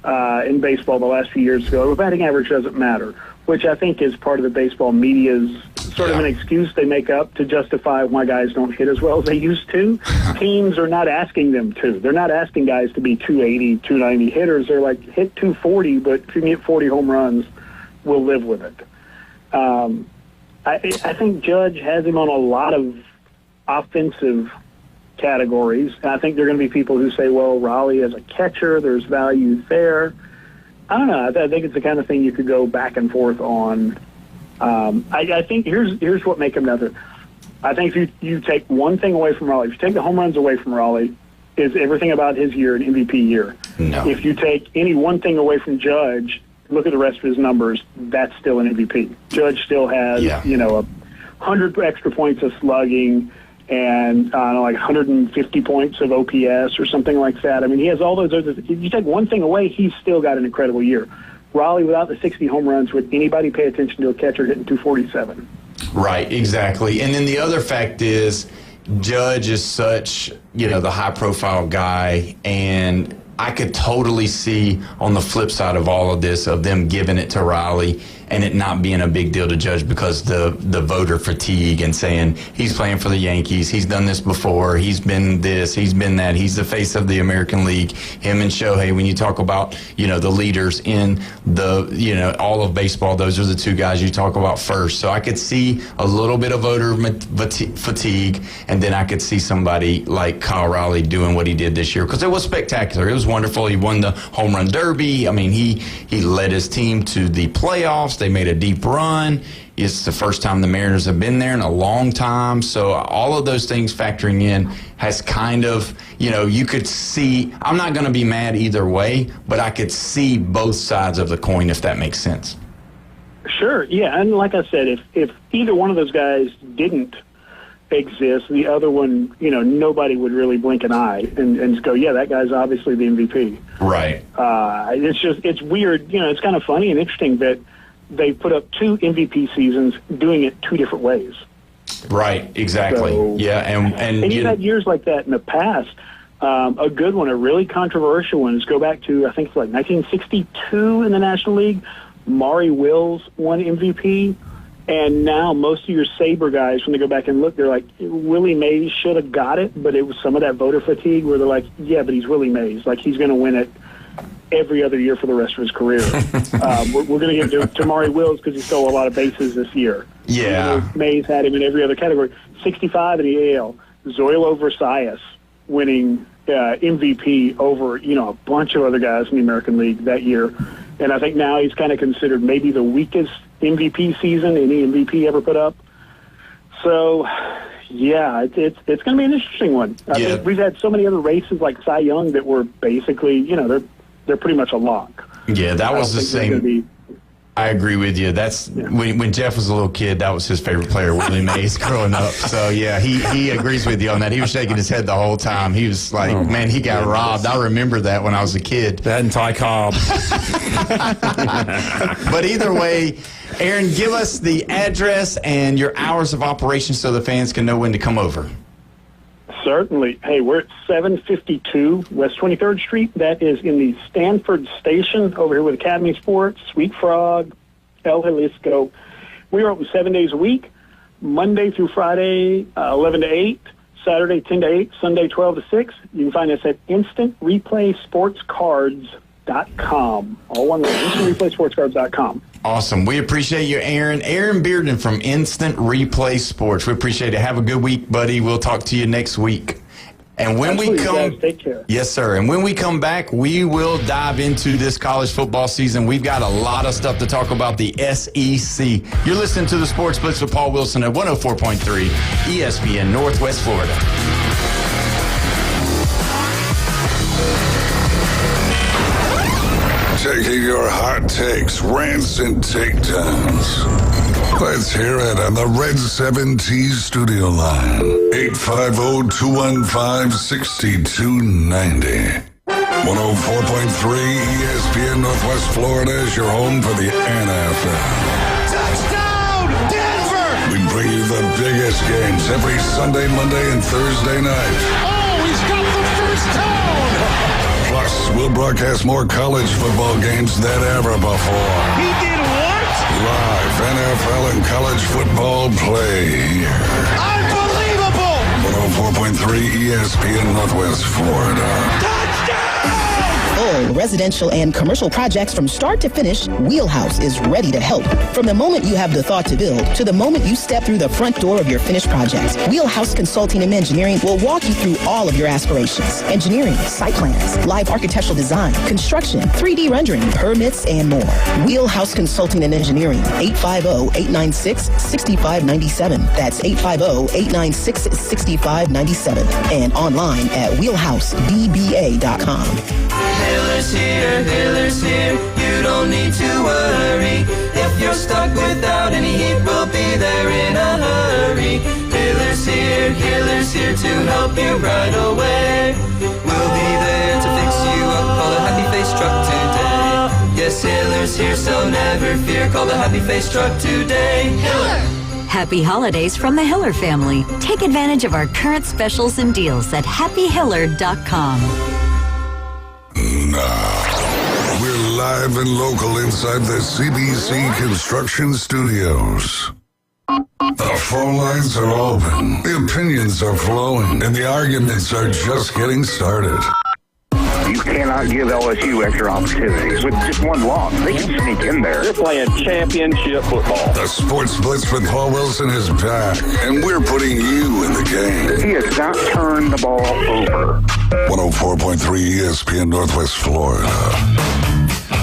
in baseball the last few years ago. The batting average doesn't matter, which I think is part of the baseball media's sort of an excuse they make up to justify why guys don't hit as well as they used to. Teams are not asking them to. They're not asking guys to be 280, 290 hitters. They're like, hit 240, but if you can hit 40 home runs, we'll live with it. I think Judge has him on a lot of offensive categories. And I think there are going to be people who say, well, Raleigh as a catcher, there's value there. I don't know. I think it's the kind of thing you could go back and forth on. I think here's what makes him another. I think if you take one thing away from Raleigh, if you take the home runs away from Raleigh, is everything about his year an MVP year. No. If you take any one thing away from Judge, look at the rest of his numbers, that's still an MVP. Judge still has, 100 extra points of slugging and like 150 points of OPS or something like that. I mean, he has all those other. If you take one thing away, he's still got an incredible year. Raleigh, without the 60 home runs, would anybody pay attention to a catcher hitting 247? Right, exactly. And then the other fact is, Judge is such, the high-profile guy, and I could totally see on the flip side of all of this, of them giving it to Riley and it not being a big deal to Judge because the voter fatigue and saying he's playing for the Yankees, he's done this before, he's been this, he's been that, he's the face of the American League. Him and Shohei, when you talk about, the leaders in the, all of baseball, those are the two guys you talk about first. So I could see a little bit of voter fatigue, and then I could see somebody like Kyle Riley doing what he did this year because it was spectacular. It was wonderful. He won the home run derby. I mean, he led his team to the playoffs. They made a deep run. It's the first time the Mariners have been there in a long time. So all of those things factoring in has kind of, you could see, I'm not going to be mad either way, but I could see both sides of the coin, if that makes sense. Sure, yeah. And like I said, if either one of those guys didn't exist, the other one, nobody would really blink an eye and just go, yeah, that guy's obviously the MVP. Right. It's weird. It's kind of funny and interesting that they put up 2 MVP seasons doing it 2 different ways. Right, exactly. So, and you've had years like that in the past. A good one, a really controversial one, is go back to, I think it's like 1962 in the National League. Maury Wills won MVP. And now most of your Sabre guys, when they go back and look, they're like, Willie Mays should have got it, but it was some of that voter fatigue where they're like, yeah, but he's Willie Mays. Like, he's going to win it every other year for the rest of his career. We're going to give to Maury Wills because he stole a lot of bases this year. Yeah. Mays had him in every other category. 65 in the AL. Zoilo Versailles winning MVP over, a bunch of other guys in the American League that year. And I think now he's kind of considered maybe the weakest MVP season any MVP ever put up. So, yeah, it's going to be an interesting one. I think we've had so many other races like Cy Young that were basically, they're pretty much a lock. Yeah, that was the same. I agree with you. That's when Jeff was a little kid, that was his favorite player, Willie Mays, growing up. So, yeah, he agrees with you on that. He was shaking his head the whole time. He was like, man, he got robbed. I remember that when I was a kid. That and Ty Cobb. But either way, Aaron, give us the address and your hours of operation so the fans can know when to come over. Certainly. Hey, we're at 752 West 23rd Street. That is in the Stanford Station over here with Academy Sports, Sweet Frog, El Jalisco. We are open 7 days a week, Monday through Friday, 11 to 8, Saturday 10 to 8, Sunday 12 to 6. You can find us at InstantReplaySportsCards.com. All one word, InstantReplaySportsCards.com. Awesome. We appreciate you, Aaron. Aaron Bearden from Instant Replay Sports. We appreciate it. Have a good week, buddy. We'll talk to you next week. And when we come, guys, take care. Yes, sir. And when we come back, we will dive into this college football season. We've got a lot of stuff to talk about the SEC. You're listening to the Sports Blitz with Paul Wilson at 104.3 ESPN Northwest Florida. Taking your hot takes, rants, and takedowns. Let's hear it on the Red 7T studio line. 850-215-6290. 104.3 ESPN Northwest Florida is your home for the NFL. Touchdown, Denver! We bring you the biggest games every Sunday, Monday, and Thursday night. Oh, he's got the first down! Plus, we'll broadcast more college football games than ever before. He did what? Live NFL and college football play here. Unbelievable! 104.3 ESPN Northwest Florida. Touchdown! All residential and commercial projects from start to finish, Wheelhouse is ready to help. From the moment you have the thought to build to the moment you step through the front door of your finished project, Wheelhouse Consulting and Engineering will walk you through all of your aspirations. Engineering, site plans, live architectural design, construction, 3D rendering, permits, and more. Wheelhouse Consulting and Engineering, 850-896-6597. That's 850-896-6597. And online at wheelhousebba.com. Hiller's here, you you don't need to worry. If you're stuck without any heat, we'll be there in a hurry. Hiller's here to help you right away. We'll be there to fix you up, call the Happy Face Truck today. Yes, Hiller's here, so never fear, call the Happy Face Truck today. Hiller! Happy holidays from the Hiller family. Take advantage of our current specials and deals at happyhiller.com. Now, we're live and local inside the CBC Construction Studios. The phone lines are open, the opinions are flowing, and the arguments are just getting started. You cannot give LSU extra opportunities. With just one loss, they can sneak in there. They're playing championship football. The Sports Blitz with Paul Wilson is back, and we're putting you in the game. He has not turned the ball over. 104.3 ESPN Northwest Florida.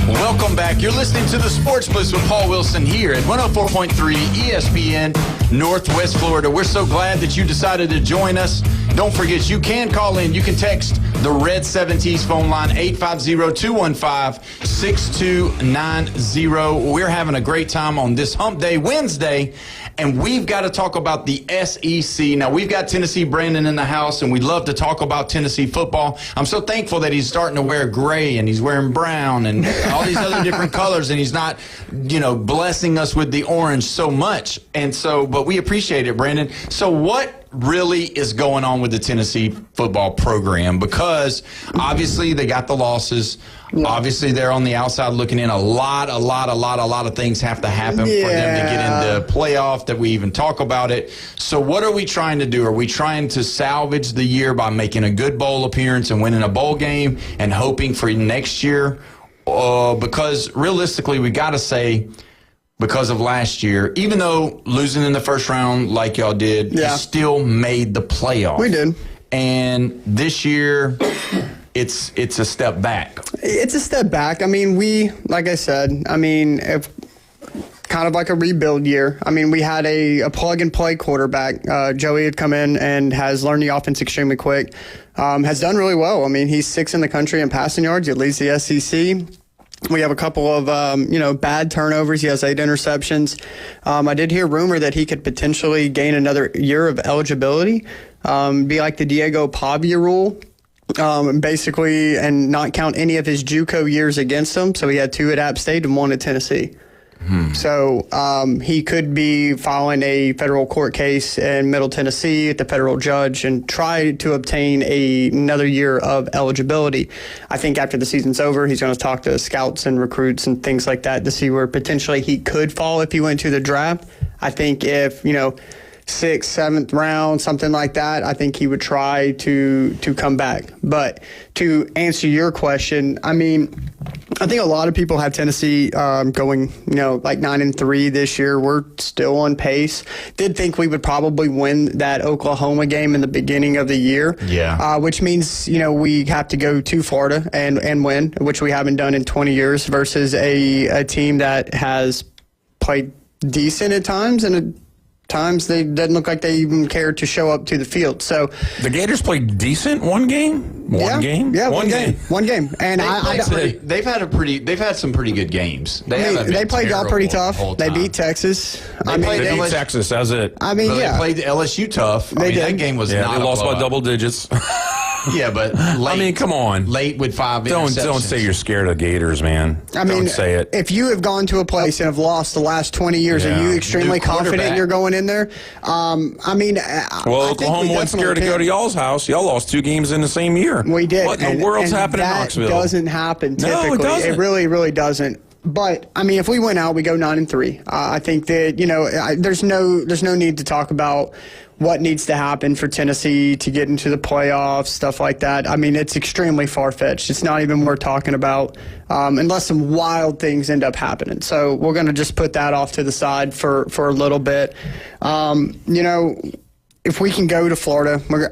Welcome back. You're listening to the Sports Blitz with Paul Wilson here at 104.3 ESPN Northwest Florida. We're so glad that you decided to join us. Don't forget, you can call in. You can text the Red 70s phone line, 850-215-6290. We're having a great time on this Hump Day Wednesday, and we've got to talk about the SEC. Now, we've got Tennessee Brandon in the house, and we'd love to talk about Tennessee football. I'm so thankful that he's starting to wear gray, and he's wearing brown, and all these other different colors, and he's not, blessing us with the orange so much. And so, but we appreciate it, Brandon. So what really is going on with the Tennessee football program? Because obviously they got the losses. Obviously they're on the outside looking in. A lot of things have to happen for them to get into playoff, that we even talk about it. So what are we trying to do? Are we trying to salvage the year by making a good bowl appearance and winning a bowl game and hoping for next year? Because realistically, we got to say, because of last year, even though losing in the first round like y'all did, you still made the playoff. We did. And this year, it's a step back. It's a step back. I mean, like I said, if kind of like a rebuild year. I mean, we had a plug-and-play quarterback. Joey had come in and has learned the offense extremely quick. Has done really well. I mean, he's 6th in the country in passing yards. He leads the SEC. We have a couple of, bad turnovers. He has 8 interceptions. I did hear rumor that he could potentially gain another year of eligibility, be like the Diego Pavia rule, basically, and not count any of his JUCO years against him. So he had 2 at App State and 1 at Tennessee. So he could be filing a federal court case in Middle Tennessee at the federal judge and try to obtain another year of eligibility. I think after the season's over, he's going to talk to scouts and recruits and things like that to see where potentially he could fall if he went to the draft. I think if, 6th, 7th round, something like that, I think he would try to come back. But to answer your question, I think a lot of people have Tennessee going, like 9-3 this year. We're still on pace. Did think we would probably win that Oklahoma game in the beginning of the year. Yeah. Which means, we have to go to Florida and win, which we haven't done in 20 years, versus a team that has played decent at times, and at times they didn't look like they even cared to show up to the field. So the Gators played decent one game. One game. And they've had some pretty good games. They played y'all pretty tough. They beat Texas. They beat Texas. That's it. They played the LSU tough. That game was not. They lost by double digits. Yeah, but late, come on. Late with 5 interceptions. Don't say you're scared of Gators, man. Don't say it. If you have gone to a place and have lost the last 20 years, are you extremely confident you're going in there? Oklahoma wasn't scared to go to y'all's house. Y'all lost 2 games in the same year. We did. What in the world's happening in Knoxville? That doesn't happen typically. No, it doesn't. It really, really doesn't. But if we win out, we go 9-3. I think that there's no need to talk about what needs to happen for Tennessee to get into the playoffs, stuff like that. It's extremely far-fetched. It's not even worth talking about unless some wild things end up happening. So we're going to just put that off to the side for a little bit. if we can go to Florida, we're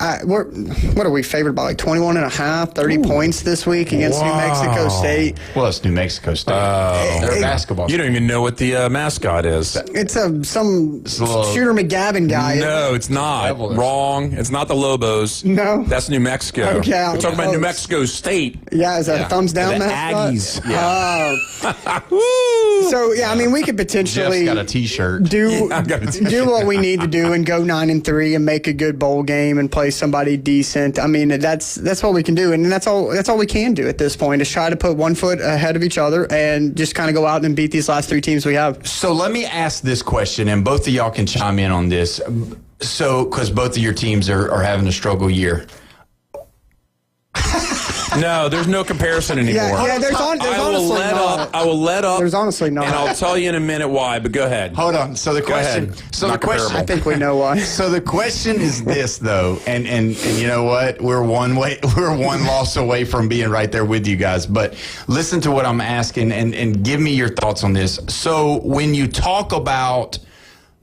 what are we favored by, like 21.5, 30 points this week against New Mexico State? Well, it's New Mexico State. They're basketball. You don't even know what the mascot is. It's some Shooter McGavin guy. No, it's not. Wrong. It's not the Lobos. No. That's New Mexico. Okay, we're talking about New Mexico State. Yeah, is that a thumbs down the mascot? Aggies. So, yeah, I mean, we could potentially Jeff's got a T-shirt. do what we need to do and go 9-3 and make a good bowl game and play somebody decent. I mean, that's what we can do, and that's all we can do at this point is try to put one foot ahead of each other and just kind of go out and beat these last 3 teams we have. So let me ask this question, and both of y'all can chime in on this. So, because both of your teams are having a struggle year. No, there's no comparison anymore. Yeah, there's honestly not. I will let up. There's honestly not. And I'll tell you in a minute why, but go ahead. Hold on. So the question. So the question. I think we know why. So the question is this, though, and you know what? We're one loss away from being right there with you guys. But listen to what I'm asking, and give me your thoughts on this. So when you talk about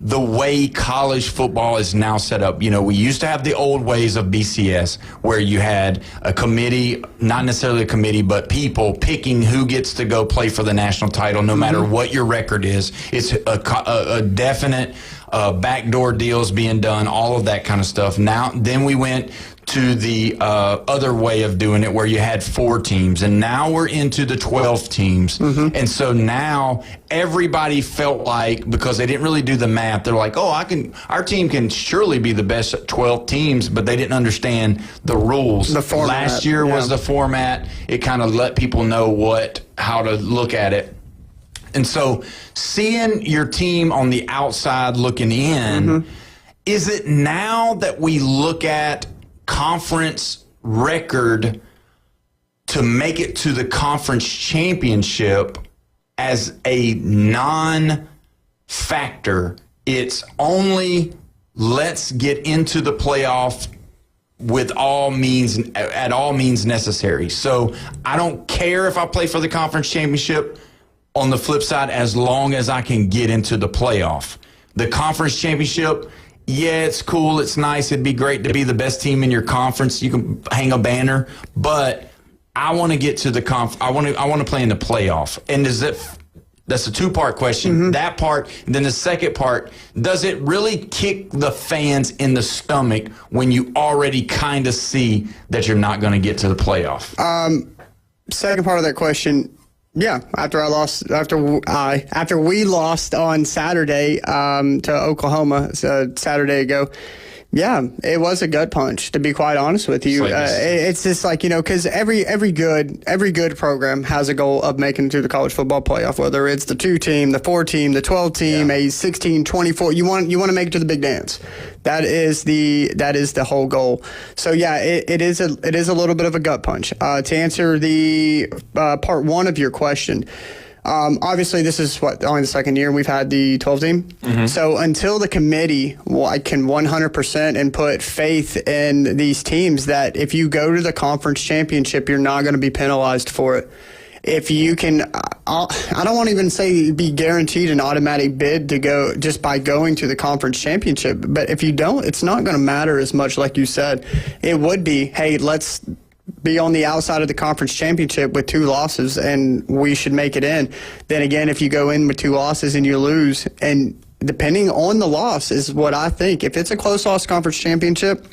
the way college football is now set up, we used to have the old ways of BCS where you had a committee, not necessarily a committee, but people picking who gets to go play for the national title, no matter what your record is. It's a definite backdoor deals being done, all of that kind of stuff. Then we went to the other way of doing it where you had 4 teams, and now we're into the 12 teams. And so now everybody felt like, because they didn't really do the math, they're like, our team can surely be the best 12 teams, but they didn't understand the rules. The format. Last year was the format. It kind of let people know how to look at it. And so seeing your team on the outside looking in, is it now that we look at conference record to make it to the conference championship as a non-factor? It's only let's get into the playoff at all means necessary. So I don't care if I play for the conference championship on the flip side, as long as I can get into the playoff. The conference championship, yeah, it's cool. It's nice. It'd be great to be the best team in your conference. You can hang a banner, but I want to get to the I want to play in the playoff. And that's a 2-part question. That part, and then the second part, does it really kick the fans in the stomach when you already kind of see that you're not going to get to the playoff? Second part of that question. Yeah, after we lost on Saturday to Oklahoma, Saturday ago, yeah, it was a gut punch, to be quite honest with you. It's just like, because every good program has a goal of making it to the college football playoff, whether it's the 2-team, the 4-team, the 12-team, a 16, 24. You want to make it to the big dance. That is the whole goal. So yeah, it is a little bit of a gut punch. To answer the part 1 of your question. Obviously, this is only the second year we've had the 12 team. So until the committee can 100% and put faith in these teams that if you go to the conference championship, you're not going to be penalized for it. If you can, I don't want to even say be guaranteed an automatic bid to go just by going to the conference championship. But if you don't, it's not going to matter as much, like you said. It would be, hey, let's be on the outside of the conference championship with 2 losses and we should make it in. Then again, if you go in with 2 losses and you lose, and depending on the loss is what I think. If it's a close loss conference championship,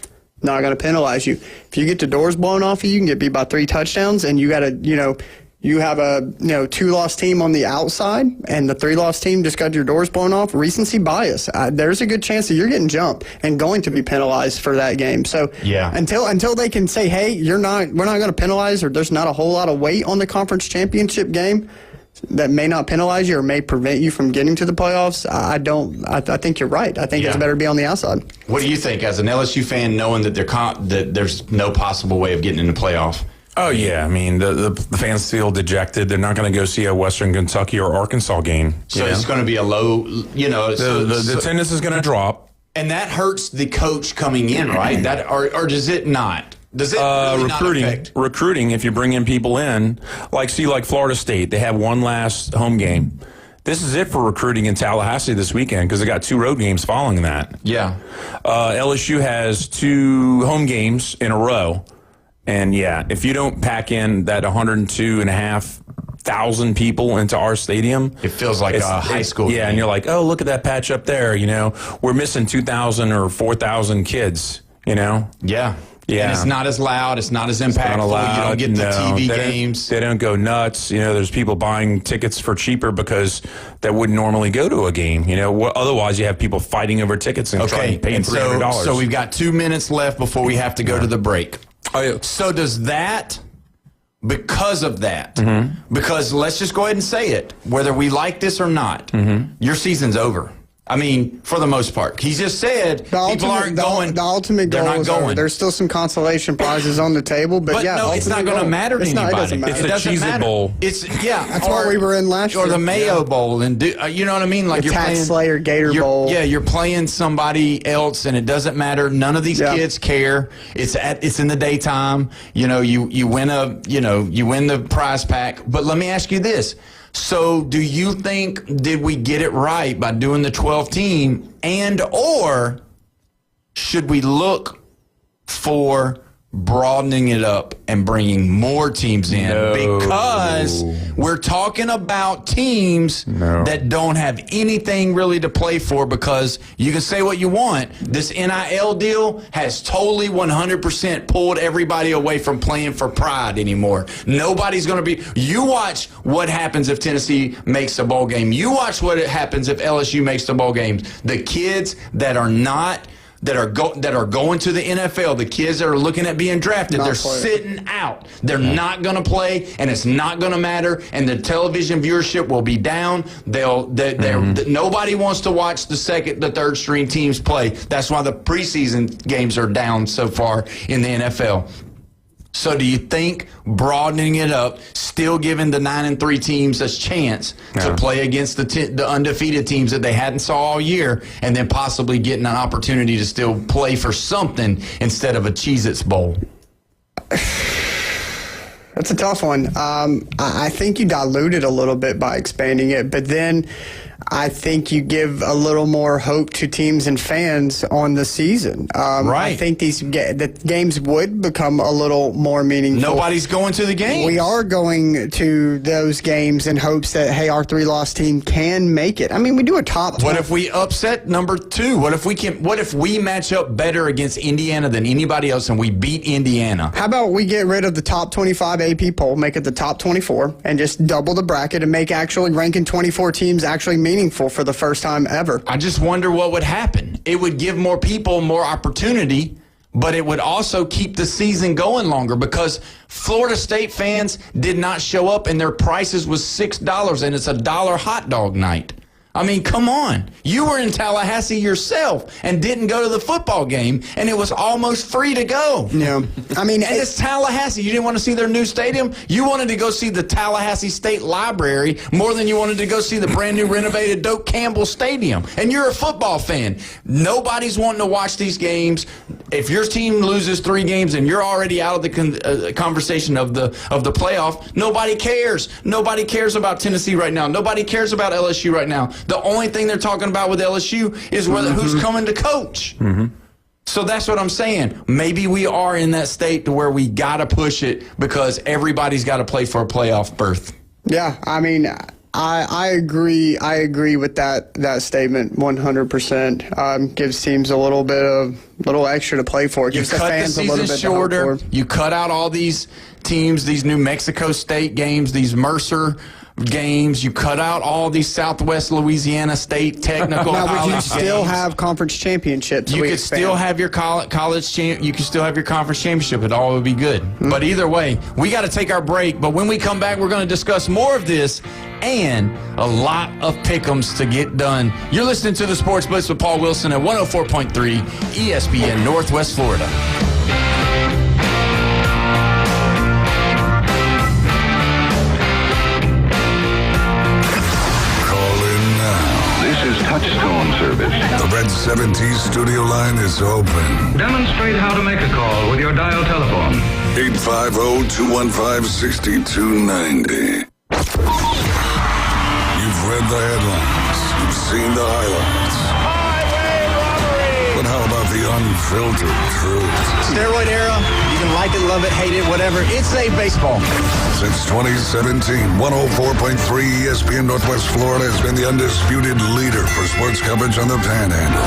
not going to penalize you. If you get the doors blown off you can get beat by 3 touchdowns and you got to, you have a 2-loss team on the outside and the 3-loss team just got your doors blown off, recency bias. There's a good chance that you're getting jumped and going to be penalized for that game. So yeah, until they can say, hey, we're not going to penalize, or there's not a whole lot of weight on the conference championship game that may not penalize you or may prevent you from getting to the playoffs, I think you're right. I think it's better to be on the outside. What do you think as an LSU fan, knowing that that there's no possible way of getting in the playoff? Oh, yeah. I mean, the fans feel dejected. They're not going to go see a Western Kentucky or Arkansas game. So it's going to be a low, The attendance is going to drop. And that hurts the coach coming in, right? Or does it not? Does it really recruiting? Not affect? Recruiting, if you're bringing people in, like Florida State, they have one last home game. this is it for recruiting in Tallahassee this weekend because they got 2 road games following that. Yeah. LSU has 2 home games in a row. And, yeah, if you don't pack in that 102,500 people into our stadium. It feels like a high school game. And you're like, oh, look at that patch up there. We're missing 2,000 or 4,000 kids, Yeah. Yeah. And it's not as loud. It's not as impactful. You don't get the TV games. They don't go nuts. There's people buying tickets for cheaper because that wouldn't normally go to a game. Otherwise you have people fighting over tickets and paying $300. So we've got 2 minutes left before we have to go to the break. Oh, yeah. So does that, because of that, because let's just go ahead and say it, whether we like this or not, your season's over. I mean, for the most part. He just said people aren't going. The ultimate goal is over. There's still some consolation prizes on the table, but yeah. No, it's not going to matter to anybody. It doesn't matter. It's the Cheez-It Bowl. That's what we were in last year. Or the Mayo Bowl. And you know what I mean? Like the Tax Slayer Gator Bowl. Yeah, you're playing somebody else, and it doesn't matter. None of these kids care. It's in the daytime. You win you win the prize pack. But let me ask you this. So do you think, did we get it right by doing the 12 team, and or should we look for broadening it up and bringing more teams in? Because we're talking about teams that don't have anything really to play for, because you can say what you want. This NIL deal has totally 100% pulled everybody away from playing for pride anymore. Nobody's going to be. You watch what happens if Tennessee makes a bowl game. You watch what happens if LSU makes the bowl games. The kids that are not that are going to the NFL, the kids that are looking at being drafted, they're sitting out. They're not going to play, and it's not going to matter, and the television viewership will be down. Nobody wants to watch the third string teams play. That's why the preseason games are down so far in the NFL. So do you think broadening it up, still giving the 9-3 teams a chance to play against the undefeated teams that they hadn't saw all year, and then possibly getting an opportunity to still play for something instead of a Cheez-Its Bowl? That's a tough one. I think you dilute it a little bit by expanding it, but then I think you give a little more hope to teams and fans on the season. I think the games would become a little more meaningful. Nobody's going to the game. We are going to those games in hopes that, hey, our 3-loss team can make it. I mean, we do a top. What if we upset number 2? What if we match up better against Indiana than anybody else and we beat Indiana? How about we get rid of the top 25 AP poll, make it the top 24, and just double the bracket and make actually ranking 24 teams actually meaningful for the first time ever? I just wonder what would happen. It would give more people more opportunity, but it would also keep the season going longer, because Florida State fans did not show up and their prices was $6 and it's $1 hot dog night. I mean, come on. You were in Tallahassee yourself and didn't go to the football game, and it was almost free to go. Yeah. I mean, and it's Tallahassee. You didn't want to see their new stadium? You wanted to go see the Tallahassee State Library more than you wanted to go see the brand new renovated Doak Campbell Stadium. And you're a football fan. Nobody's wanting to watch these games. If your team loses 3 games and you're already out of the conversation of the playoff, nobody cares. Nobody cares about Tennessee right now. Nobody cares about LSU right now. The only thing they're talking about with LSU is who's coming to coach. So that's what I'm saying. Maybe we are in that state to where we got to push it because everybody's got to play for a playoff berth. Yeah, I mean, I agree. I agree with that statement 100%. Gives teams a little extra to play for. It gives the fans a little bit shorter. To hope for. You cut out all these teams, these New Mexico State games, these Mercer games. You cut out all these Southwest Louisiana State technical. Now, would you still have conference championships? You could still have your college you could still have your conference championship. It all would be good. But either way, we got to take our break. But when we come back, we're going to discuss more of this and a lot of pick'ems to get done. You're listening to the Sports Blitz with Paul Wilson at 104.3 ESPN Northwest Florida. Touchstone service. The Red 70s studio line is open. Demonstrate how to make a call with your dial telephone. 850-215-6290. You've read the headlines. You've seen the highlights. Highway robbery! But how about the unfiltered truth? Steroid era, you can like it, love it, hate it, whatever. It's a baseball. Since 2017, 104.3 ESPN Northwest Florida has been the undisputed leader for sports coverage on the Panhandle.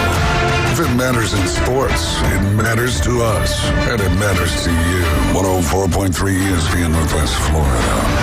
If it matters in sports, it matters to us, and it matters to you. 104.3 ESPN Northwest Florida.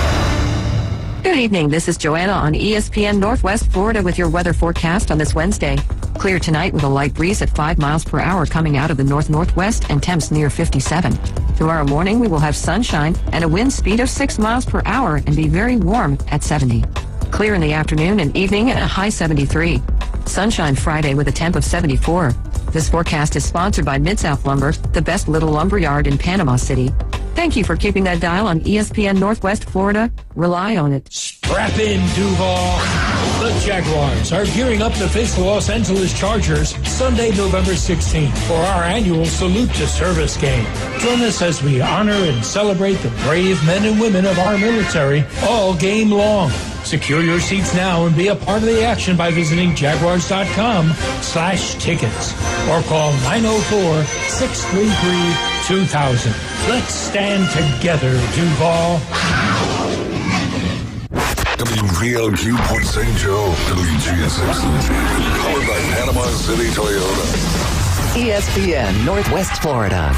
Good evening. This is Joanna on ESPN Northwest Florida with your weather forecast on this Wednesday. Clear tonight with a light breeze at 5 miles per hour coming out of the north-northwest and temps near 57. Tomorrow morning we will have sunshine and a wind speed of 6 miles per hour and be very warm at 70. Clear in the afternoon and evening at a high 73. Sunshine Friday with a temp of 74. This forecast is sponsored by Mid-South Lumber, the best little lumber yard in Panama City. Thank you for keeping that dial on ESPN Northwest Florida. Rely on it. Strap in, Duval. The Jaguars are gearing up to face the Los Angeles Chargers Sunday, November 16th for our annual Salute to Service game. Join us as we honor and celebrate the brave men and women of our military all game long. Secure your seats now and be a part of the action by visiting jaguars.com/tickets or call 904-633-2000. Let's stand together, Duval. WVLQ Port St. Joe, WGSX powered by Panama City Toyota. ESPN Northwest Florida.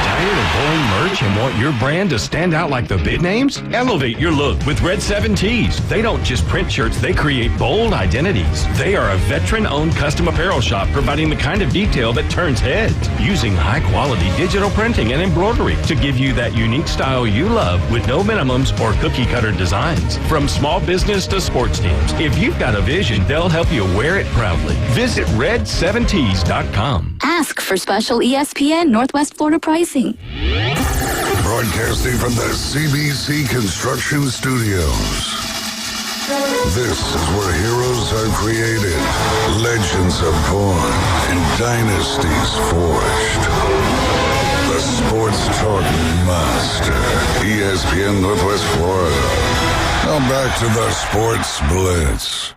Tired of boring merch and want your brand to stand out like the big names? Elevate your look with Red 7 Tees. They don't just print shirts, they create bold identities. They are a veteran-owned custom apparel shop providing the kind of detail that turns heads, using high-quality digital printing and embroidery to give you that unique style you love with no minimums or cookie-cutter designs. From small business to sports teams, if you've got a vision, they'll help you wear it proudly. Visit red7tees.com. Ask for special ESPN Northwest Florida pricing. Broadcasting from the CBC Construction Studios. This is where heroes are created, legends are born, and dynasties forged. The Sports Talk Master, ESPN Northwest Florida. Now back to the Sports Blitz.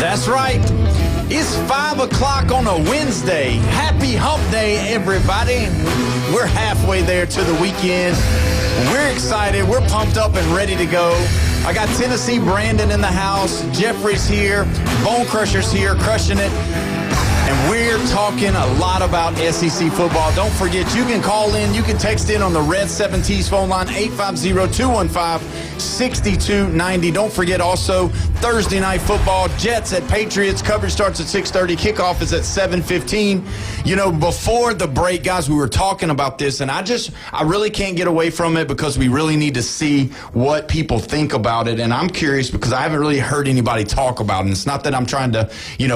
That's right. It's 5 o'clock on a Wednesday. Happy hump day, everybody. We're halfway there to the weekend. We're excited. We're pumped up and ready to go. I got Tennessee Brandon in the house. Jeffrey's here. Bone Crusher's here, crushing it. And we're talking a lot about SEC football. Don't forget, you can call in. You can text in on the Red 7 Tees phone line, 850-215-6290. Don't forget also Thursday night football, Jets at Patriots. Coverage starts at 6:30. Kickoff is at 7:15. You know, before the break, guys, we were talking about this, and I really can't get away from it because we really need to see what people think about it. And I'm curious because I haven't really heard anybody talk about it. And it's not that I'm trying to,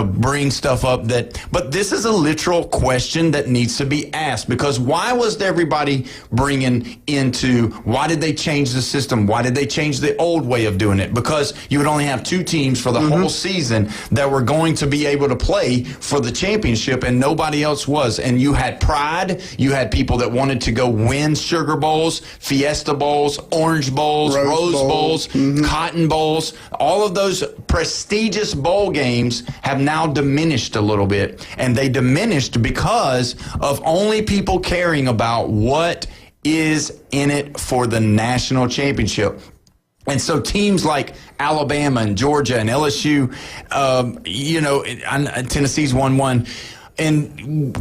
bring stuff up but this is a literal question that needs to be asked, because why was everybody bringing into, why did they change the system? Why did they change the old way of doing it? Because you would only have two teams for the whole season that were going to be able to play for the championship, and nobody else was. And you had pride. You had people that wanted to go win Sugar Bowls, Fiesta Bowls, Orange Bowls, Rose Bowls, Cotton Bowls. All of those prestigious bowl games have now diminished a little bit. And they diminished because of only people caring about what is in it for the national championship. And so teams like Alabama and Georgia and LSU, Tennessee's won one, and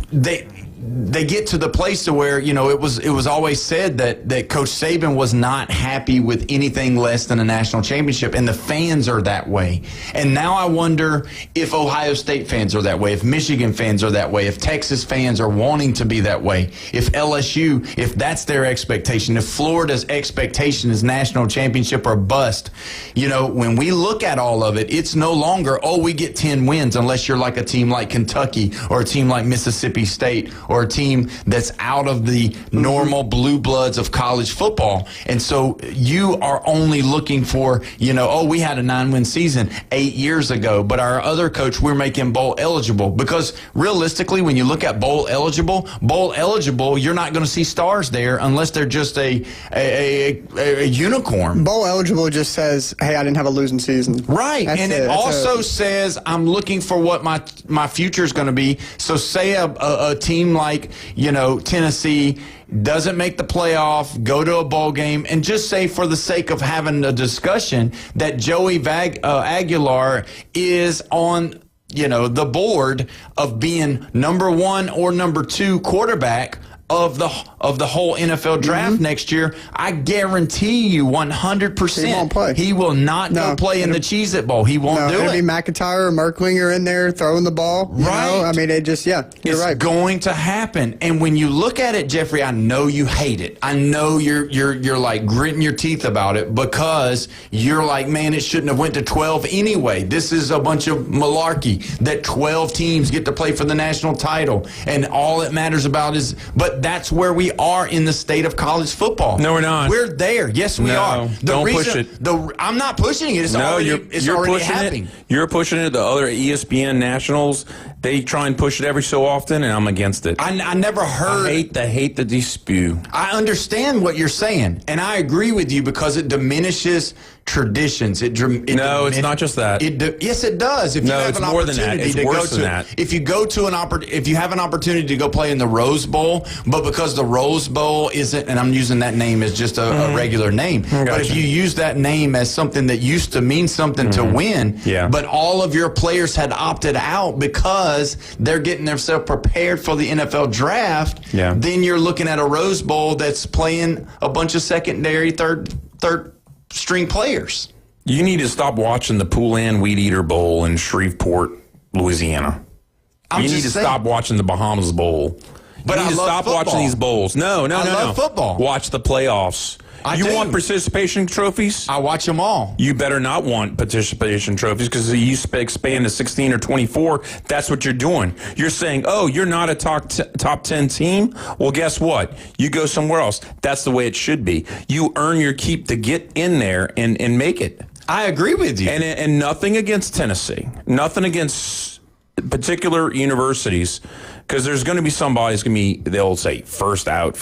they get to the place to where, it was always said that Coach Saban was not happy with anything less than a national championship, and the fans are that way. And now I wonder if Ohio State fans are that way, if Michigan fans are that way, if Texas fans are wanting to be that way, if LSU, if that's their expectation, if Florida's expectation is national championship or bust. When we look at all of it, it's no longer, we get 10 wins unless you're like a team like Kentucky or a team like Mississippi State or a team that's out of the normal blue bloods of college football. And so you are only looking for, we had a 9-win season 8 years ago, but our other coach, we're making bowl eligible. Because realistically, when you look at bowl eligible, you're not going to see stars there unless they're just a unicorn. Bowl eligible just says, hey, I didn't have a losing season. Right. And it also says I'm looking for what my future is going to be. So say a team like, Tennessee doesn't make the playoff, go to a bowl game, and just say for the sake of having a discussion that Joey Aguilar is on the board of being number 1 or number 2 quarterback of the whole NFL draft next year, I guarantee you 100% he won't play. He will not go play in the Cheez-It Bowl. He won't do it. It'll be McIntyre or Merklinger in there throwing the ball. Right. You're right. Going to happen. And when you look at it, Jeffrey, I know you hate it. I know you're like gritting your teeth about it because you're like, man, it shouldn't have went to 12 anyway. This is a bunch of malarkey that 12 teams get to play for the national title. And all it matters about is, but that's where we are in the state of college football. No, we're not. We're there. Yes, we are. Don't push it. I'm not pushing it. It's already happening. You're pushing it. The other ESPN nationals, they try and push it every so often, and I'm against it. I never heard. I hate that they spew. I understand what you're saying, and I agree with you because it diminishes traditions. No, it's not just that. Yes, it does. If you have it's an more than that. opportunity It's to worse go than to, that. if you go to if you have an opportunity to go play in the Rose Bowl, but because the Rose Bowl isn't, and I'm using that name as just a regular name, but if you use that name as something that used to mean something to win, but all of your players had opted out because they're getting themselves prepared for the NFL draft, then you're looking at a Rose Bowl that's playing a bunch of secondary, third string players. You need to stop watching the Poulan Weed Eater Bowl in Shreveport, Louisiana. You need to stop watching the Bahamas Bowl. But you need to stop watching these bowls. No. I love football. Watch the playoffs. You want participation trophies? I watch them all. You better not want participation trophies because you expand to 16 or 24. That's what you're doing. You're saying, you're not a top 10 team? Well, guess what? You go somewhere else. That's the way it should be. You earn your keep to get in there and make it. I agree with you. And nothing against Tennessee. Nothing against particular universities. Because there's going to be somebody who's going to be, they'll say, first out,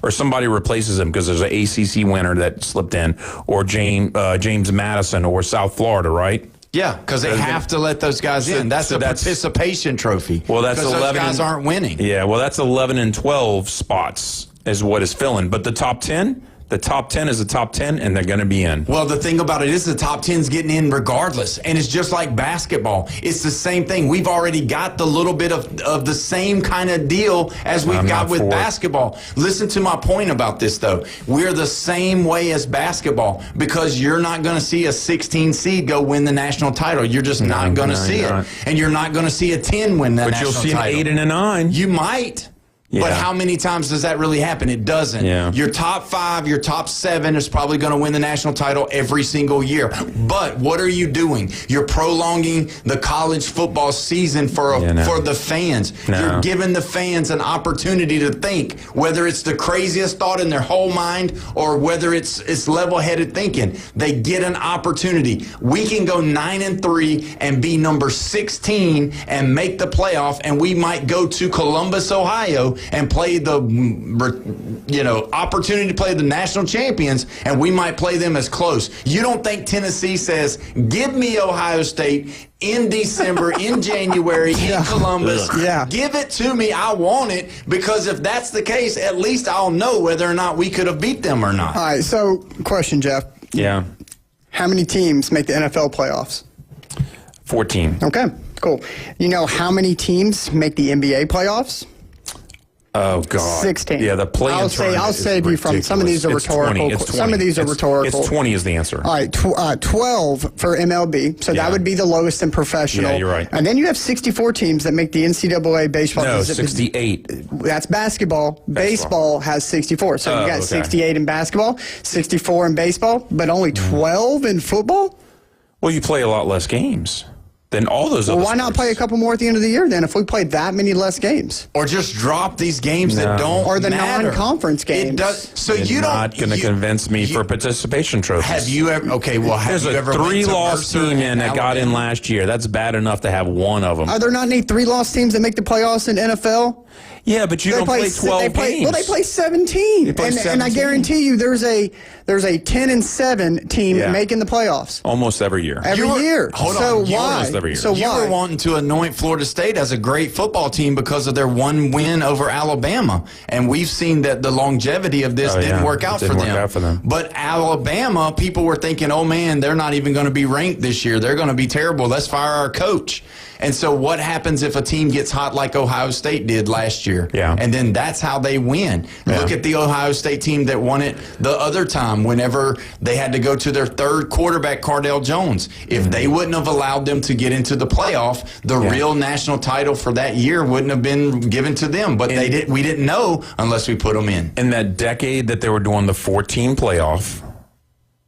or somebody replaces them because there's an ACC winner that slipped in, or James Madison, or South Florida, right? Yeah, because they have to let those guys in. That's a participation trophy. Well, that's 11. Those guys aren't winning. Yeah, well, that's 11 and 12 spots is what is filling. But the top 10 is the top 10, and they're going to be in. Well, the thing about it is the top 10's getting in regardless, and it's just like basketball. It's the same thing. We've already got the little bit of the same kind of deal as we've got with basketball. Listen to my point about this, though. We're the same way as basketball because you're not going to see a 16 seed go win the national title. You're just not going to see it. And you're not going to see a 10 win the national title. But you'll see an 8 and a 9. You might. Yeah. But how many times does that really happen? It doesn't. Yeah. Your top 5, your top 7 is probably going to win the national title every single year. But what are you doing? You're prolonging the college football season for the fans. You're giving the fans an opportunity to think, whether it's the craziest thought in their whole mind or whether it's level-headed thinking. They get an opportunity. We can go 9-3 and be number 16 and make the playoff, and we might go to Columbus, Ohio, and play the opportunity to play the national champions, and we might play them as close. You don't think Tennessee says, give me Ohio State in December, in January, in Columbus. Give it to me. I want it, because if that's the case, at least I'll know whether or not we could have beat them or not. All right, so question, Jeff. Yeah. How many teams make the NFL playoffs? 14. Okay, cool. You know how many teams make the NBA playoffs? Oh God, 16. Yeah, the play-in I'll save you from some of these are rhetorical. Some of these are rhetorical. It's 20 is the answer. All right, 12 for MLB. So that would be the lowest in professional. Yeah, you're right. And then you have 64 teams that make the NCAA baseball. No, 68. That's basketball. Baseball has 64. So you got 68 in basketball, 64 in baseball, but only 12 in football. Well, you play a lot less games than all those other why not play a couple more at the end of the year then if we played that many less games? Or just drop these games that don't Or the matter. non-conference games. It does, so You're you don't... not going to convince me for participation trophies. Have you ever... Okay, well, have There's you a ever went to 3-loss Mercer team in and that got in Alabama? last year. That's bad enough to have one of them. Are there not any 3-loss teams that make the playoffs in NFL? Yeah, but you don't play 12 games. Well, they play 17. They play And 17. I guarantee you there's a 10-7 team making the playoffs. Almost every year. Every year. Hold so on. why? Almost every year. So You why? were wanting to anoint Florida State as a great football team because of their one win over Alabama. And we've seen that the longevity of this didn't work out for them. But Alabama, people were thinking, oh, man, they're not even going to be ranked this year. They're going to be terrible. Let's fire our coach. And so what happens if a team gets hot like Ohio State did last year? Yeah. And then that's how they win. Yeah. Look at the Ohio State team that won it the other time whenever they had to go to their third quarterback, Cardale Jones. If they wouldn't have allowed them to get into the playoff, the real national title for that year wouldn't have been given to them. But we didn't know unless we put them in. In that decade that they were doing the 14 playoff,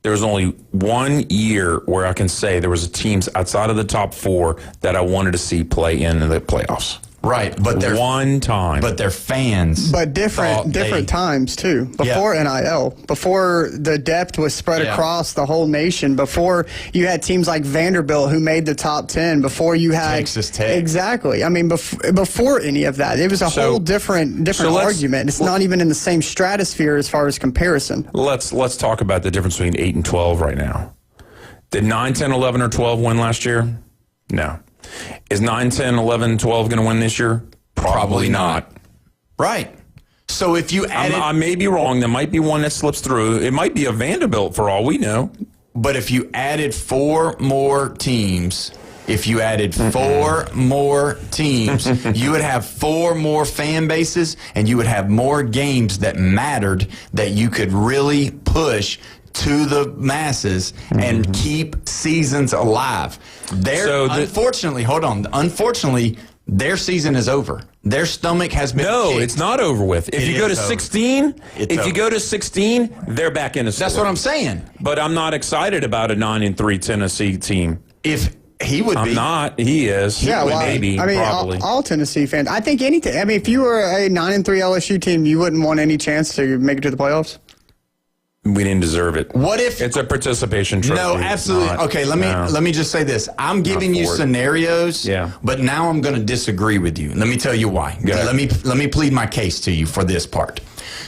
there was only 1 year where I can say there was teams outside of the top 4 that I wanted to see play in the playoffs. Right, but they're one time. But their fans. But different times too. Before NIL, before the depth was spread across the whole nation, before you had teams like Vanderbilt who made the top 10, before you had Texas Tech. Exactly. I mean, before any of that, it was a whole different argument. It's not even in the same stratosphere as far as comparison. Let's talk about the difference between 8 and 12 right now. Did 9, 10, 11, or 12 win last year? No. Is 9, 10, 11, 12 going to win this year? Probably not. Right. So if you added... I may be wrong. There might be one that slips through. It might be a Vanderbilt for all we know. But if you added 4 more teams... If you added 4 more teams, you would have 4 more fan bases, and you would have more games that mattered that you could really push to the masses and keep seasons alive. Unfortunately, their season is over. Their stomach has been kicked. It's not over with. If you go to 16, they're back in the sport. That's what I'm saying. But I'm not excited about a 9-3 Tennessee team. If he would be. I'm not. He is. Yeah, maybe. I mean, probably. all Tennessee fans. I think anything. I mean, if you were a 9-3 LSU team, you wouldn't want any chance to make it to the playoffs. We didn't deserve it. What if it's a participation trophy? No, absolutely. Okay, let me just say this. I'm giving you scenarios, but now I'm going to disagree with you. Let me tell you why. Let me plead my case to you for this part.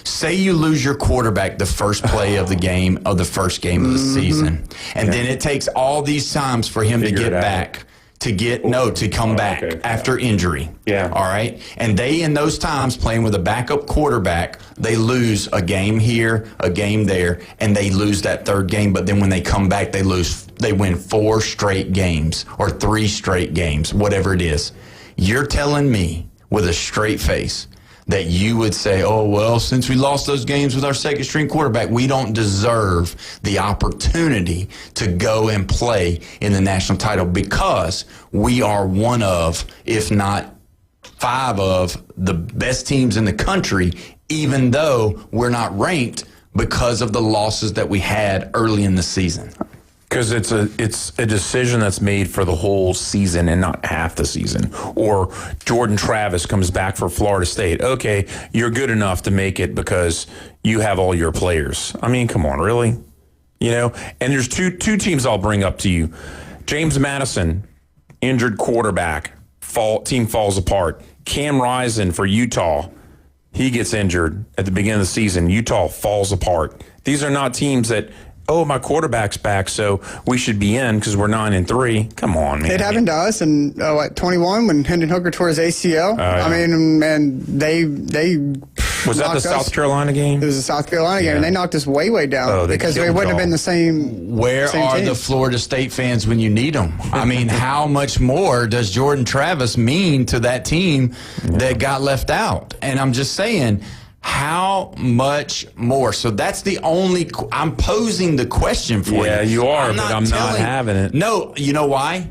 Say you lose your quarterback the first play of the game of the first game of the season, and then it takes all these times for him to get back. To come back after injury. Yeah. All right. And they, in those times, playing with a backup quarterback, they lose a game here, a game there, and they lose that third game. But then when they come back, they win 4 straight games or 3 straight games, whatever it is. You're telling me with a straight face that you would say, oh, well, since we lost those games with our second string quarterback, we don't deserve the opportunity to go and play in the national title because we are one of, if not 5 of, the best teams in the country, even though we're not ranked because of the losses that we had early in the season. Because it's a decision that's made for the whole season and not half the season. Or Jordan Travis comes back for Florida State. Okay, you're good enough to make it because you have all your players. I mean, come on, really? You know? And there's two teams I'll bring up to you. James Madison, injured quarterback. Team falls apart. Cam Rising for Utah. He gets injured at the beginning of the season. Utah falls apart. These are not teams that... oh, my quarterback's back, so we should be in because we're 9-3. Come on, man. It happened to us in 21 when Hendon Hooker tore his ACL. I mean, and they Was that the South Carolina game? It was the South Carolina game, and they knocked us way down because they wouldn't have been the same. Where are teams. the Florida State fans when you need them? I mean, how much more does Jordan Travis mean to that team that got left out? And I'm just saying, how much more? So that's the only. I'm posing the question for you. Yeah, you are, but I'm not having it. No, you know why?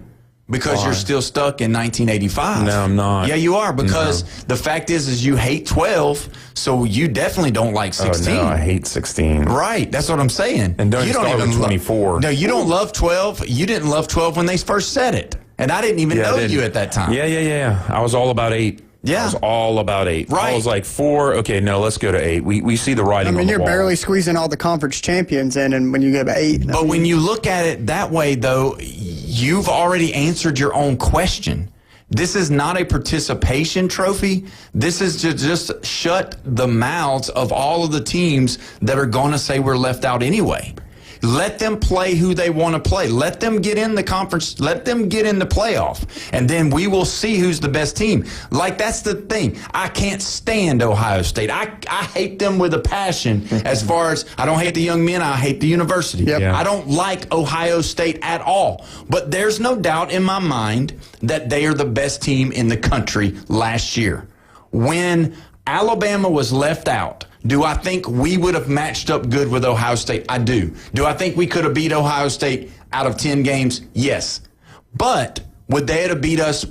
Because you're still stuck in 1985. No, I'm not. Yeah, you are. Because the fact is you hate 12, so you definitely don't like 16. Oh, no, I hate 16. Right, that's what I'm saying. And you don't even 24. No, you don't love 12. You didn't love 12 when they first said it. And I didn't even know you at that time. Yeah. I was all about 8. Yeah. I was all about 8. Right. I was like 4. Okay, no, let's go to 8. We see the writing on the wall. You're barely squeezing all the conference champions in, and when you get 8. But when you look at it that way, though, you've already answered your own question. This is not a participation trophy. This is to just shut the mouths of all of the teams that are going to say we're left out anyway. Let them play who they want to play. Let them get in the conference. Let them get in the playoff. And then we will see who's the best team. Like, that's the thing. I can't stand Ohio State. I hate them with a passion as far as I don't hate the young men. I hate the university. Yep. Yeah. I don't like Ohio State at all. But there's no doubt in my mind that they are the best team in the country last year. When Alabama was left out, do I think we would have matched up good with Ohio State? I do. Do I think we could have beat Ohio State out of 10 games? Yes. But would they have beat us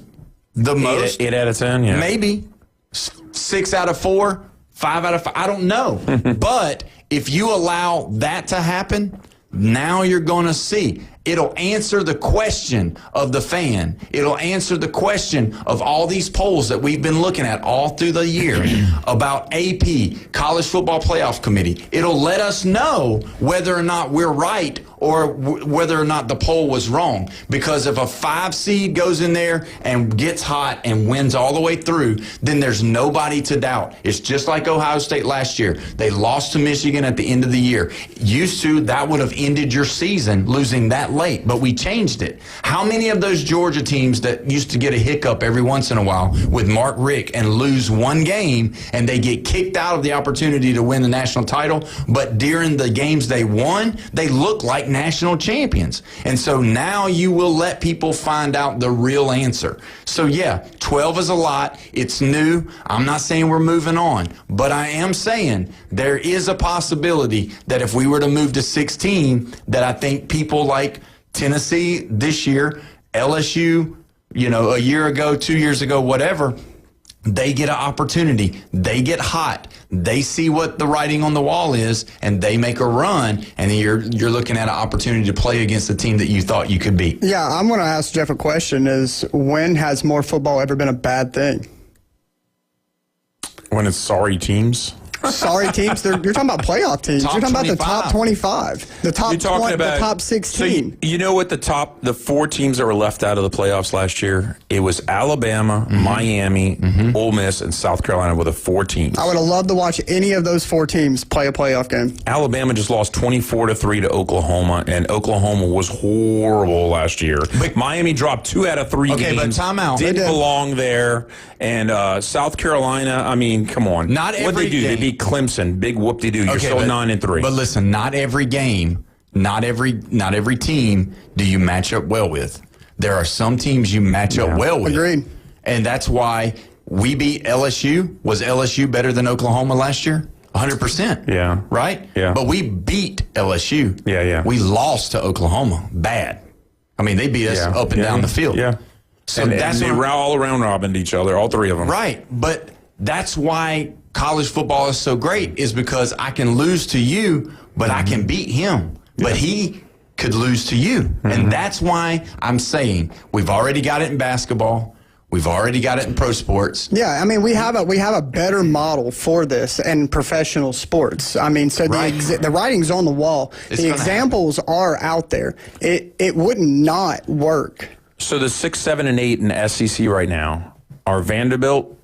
the most? 8 out of 10, yeah. Maybe. 6 out of 4, 5 out of 5. I don't know. But if you allow that to happen, now you're going to see. It'll answer the question of the fan. It'll answer the question of all these polls that we've been looking at all through the year about AP, College Football Playoff Committee. It'll let us know whether or not we're right or whether or not the poll was wrong. Because if a 5 seed goes in there and gets hot and wins all the way through, then there's nobody to doubt. It's just like Ohio State last year. They lost to Michigan at the end of the year. Used to, that would have ended your season losing that late, but we changed it. How many of those Georgia teams that used to get a hiccup every once in a while with Mark Richt and lose one game and they get kicked out of the opportunity to win the national title, but during the games they won, they look like national champions. And so now you will let people find out the real answer. So yeah, 12 is a lot. It's new. I'm not saying we're moving on, but I am saying there is a possibility that if we were to move to 16, that I think people like Tennessee this year, LSU, a year ago, 2 years ago, whatever, they get an opportunity. They get hot. They see what the writing on the wall is, and they make a run, and then you're looking at an opportunity to play against the team that you thought you could beat. Yeah, I'm going to ask Jeff a question is, when has more football ever been a bad thing? When it's sorry teams. Sorry teams. You're talking about playoff teams. You're talking about the top 25, the top 20, the top 16. So you know what the 4 teams that were left out of the playoffs last year? It was Alabama, Miami, Ole Miss, and South Carolina were the 4 teams. I would have loved to watch any of those 4 teams play a playoff game. Alabama just lost 24-3 to Oklahoma, and Oklahoma was horrible last year. But Miami dropped 2 out of 3 games. Okay, but timeout. Didn't belong there. And South Carolina, I mean, come on. Not every What'd they do? game. They beat Clemson. Big whoop-de-doo. You're still 9-3. But listen, not every game, not every team do you match up well with. There are some teams you match up well with. Agreed. And that's why we beat LSU. Was LSU better than Oklahoma last year? 100%. Yeah. Right? Yeah. But we beat LSU. Yeah. We lost to Oklahoma. Bad. I mean, they beat us up and down the field. Yeah. So and that's they all around robined each other, all 3 of them. Right. But that's why college football is so great, is because I can lose to you, but I can beat him. But he could lose to you. And that's why I'm saying we've already got it in basketball. We've already got it in pro sports. Yeah, I mean, we have a better model for this in professional sports. I mean, so the writing's on the wall. The examples are out there. It would not work. So the 6, 7, and 8 in the SEC right now are Vanderbilt,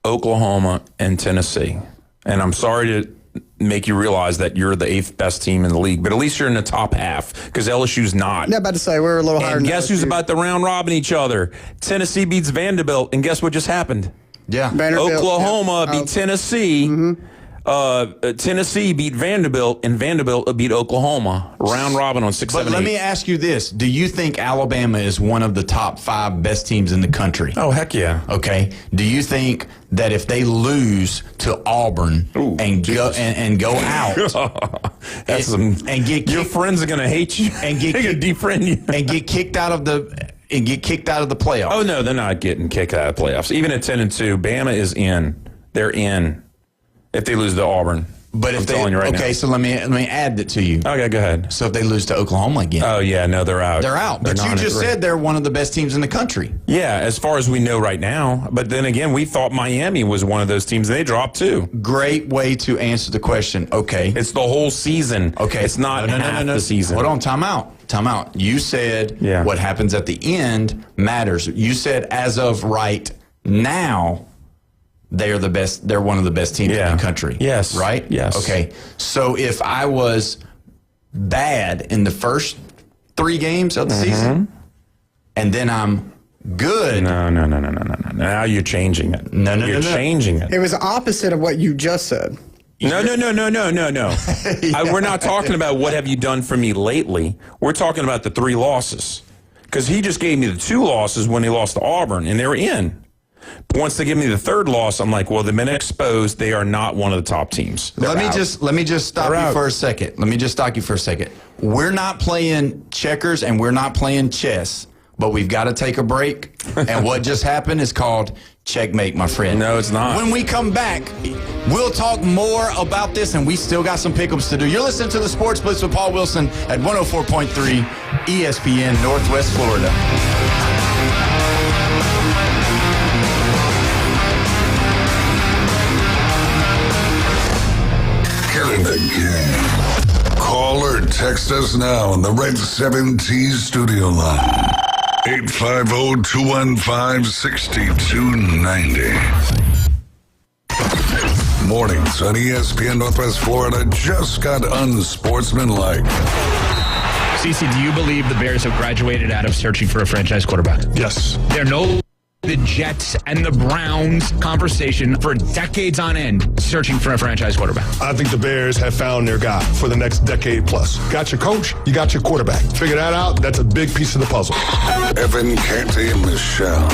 Oklahoma, and Tennessee. And I'm sorry to make you realize that you're the 8th best team in the league, but at least you're in the top half because LSU's not. Yeah, about to say we're a little higher. And than guess who's about to round robin each other? Tennessee beats Vanderbilt, and guess what just happened? Yeah, Oklahoma beat Tennessee. Tennessee beat Vanderbilt, and Vanderbilt beat Oklahoma. Round robin on 6, 7, But let 8. me ask you this. Do you think Alabama is one of the top 5 best teams in the country? Oh, heck yeah. Okay. Do you think that if they lose to Auburn and go out and get your friends are going to hate you and get defriend you and get kicked out of the playoffs? Oh no, they're not getting kicked out of the playoffs. Even at 10-2, Bama is in. They're in if they lose to Auburn. But if telling you right now. so let me add it to you. Okay, go ahead. So if they lose to Oklahoma again, oh yeah, no, they're out. They're out. But you just said they're one of the best teams in the country. Yeah, as far as we know right now. But then again, we thought Miami was one of those teams. They dropped too. Great way to answer the question. Okay, it's the whole season. Okay, it's not half the season. Hold on, time out. You said what happens at the end matters. You said as of right now, they're the best. They're one of the best teams in the country. Yes. Right? Yes. Okay. So if I was bad in the first 3 games of the season, and then I'm good. No. Now you're changing it. You're changing it. It was opposite of what you just said. No. We're not talking about what have you done for me lately. We're talking about the 3 losses. Because he just gave me the 2 losses when he lost to Auburn, and they were in. But once they give me the 3rd loss, I'm like, well, they've been exposed. They are not one of the top teams. Let me just stop you for a second. We're not playing checkers and we're not playing chess, but we've got to take a break. And what just happened is called checkmate, my friend. No, it's not. When we come back, we'll talk more about this, and we still got some pickups to do. You're listening to the Sports Blitz with Paul Wilson at 104.3 ESPN Northwest Florida. Again. Call or text us now on the Red 7T studio line. 850-215-6290. Mornings on ESPN Northwest Florida just got unsportsmanlike. CeCe, do you believe the Bears have graduated out of searching for a franchise quarterback? Yes. They're no the Jets and the Browns conversation for decades on end searching for a franchise quarterback. I think the Bears have found their guy for the next decade plus. Got your coach, you got your quarterback. Figure that out, that's a big piece of the puzzle. Evan, Canty, and Michelle.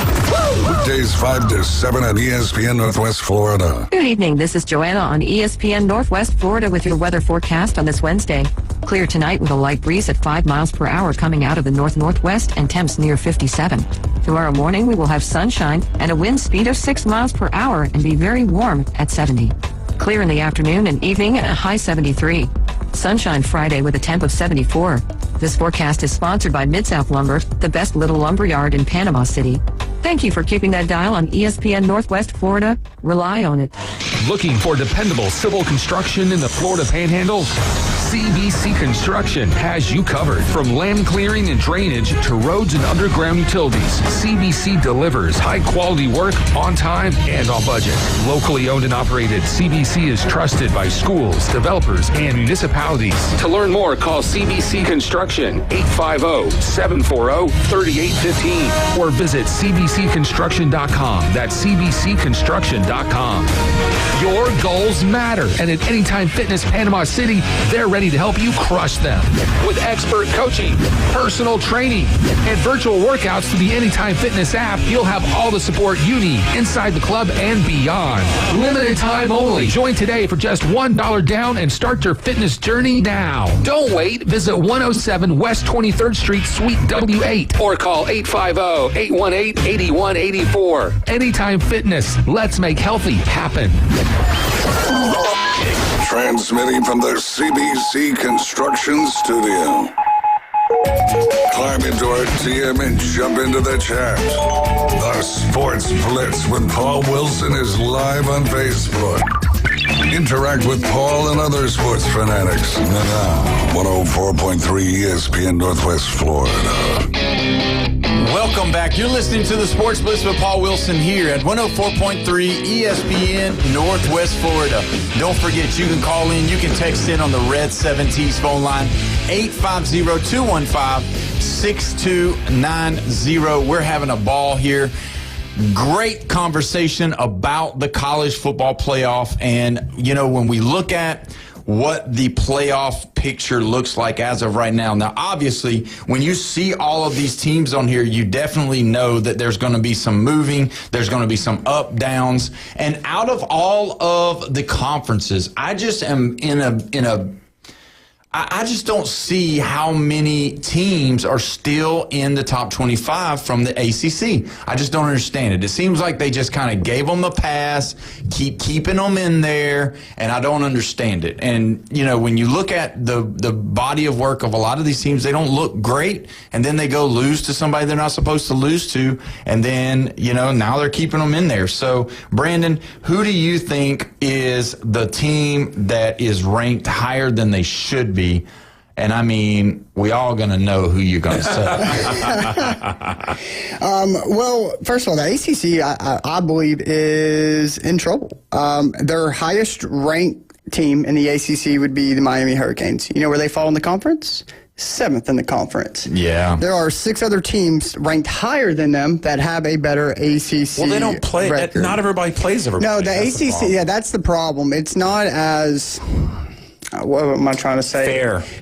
Weekdays 5 to 7 on ESPN Northwest Florida. Good evening. This is Joanna on ESPN Northwest Florida with your weather forecast on this Wednesday. Clear tonight with a light breeze at 5 miles per hour coming out of the north-northwest and temps near 57. Tomorrow morning we will have sunshine and a wind speed of 6 miles per hour and be very warm at 70. Clear in the afternoon and evening at a high 73. Sunshine Friday with a temp of 74. This forecast is sponsored by Mid-South Lumber, the best little lumber yard in Panama City. Thank you for keeping that dial on ESPN Northwest Florida. Rely on it. Looking for dependable civil construction in the Florida Panhandle? CBC Construction has you covered. From land clearing and drainage to roads and underground utilities, CBC delivers high-quality work on time and on budget. Locally owned and operated, CBC is trusted by schools, developers, and municipalities. To learn more, call CBC Construction 850-740-3815 or visit cbcconstruction.com. That's cbcconstruction.com. Your goals matter, and at Anytime Fitness Panama City, they're ready to help you crush them. With expert coaching, personal training, and virtual workouts through the Anytime Fitness app, you'll have all the support you need inside the club and beyond. Limited time only. Join today for just $1 down and start your fitness journey now. Don't wait. Visit 107 West 23rd Street, Suite W8, or call 850-818-8184. Anytime Fitness. Let's make healthy happen. Transmitting from the CBC Construction Studio. Climb into our DM and jump into the chat. The Sports Blitz with Paul Wilson is live on Facebook. Interact with Paul and other sports fanatics. Now, 104.3 ESPN Northwest Florida. Welcome back. You're listening to the Sports Blitz with Paul Wilson here at 104.3 ESPN Northwest Florida. Don't forget, you can call in, you can text in on the Red 7T's phone line, 850-215-6290. We're having a ball here. Great conversation about the college football playoff. And, you know, when we look at what the playoff picture looks like as of right now. Now, obviously, when you see all of these teams on here, you definitely know that there's going to be some moving. There's going to be some up, downs. And out of all of the conferences, I just am I just don't see how many teams are still in the top 25 from the ACC. I just don't understand it. It seems like they just kind of gave them a pass, keeping them in there, and I don't understand it. And, you know, when you look at the body of work of a lot of these teams, they don't look great, and then they go lose to somebody they're not supposed to lose to, and then, you know, now they're keeping them in there. So, Brandon, who do you think is the team that is ranked higher than they should be? And I mean, we all going to know who you're going to say. Well, first of all, the ACC, I believe, is in trouble. Their highest ranked team in the ACC would be the Miami Hurricanes. You know where they fall in the conference? 7th in the conference. Yeah. There are 6 other teams ranked higher than them that have a better ACC Well, they don't play. record. Not everybody plays everybody. No, the ACC, that's the problem. It's not as... what am I trying to say?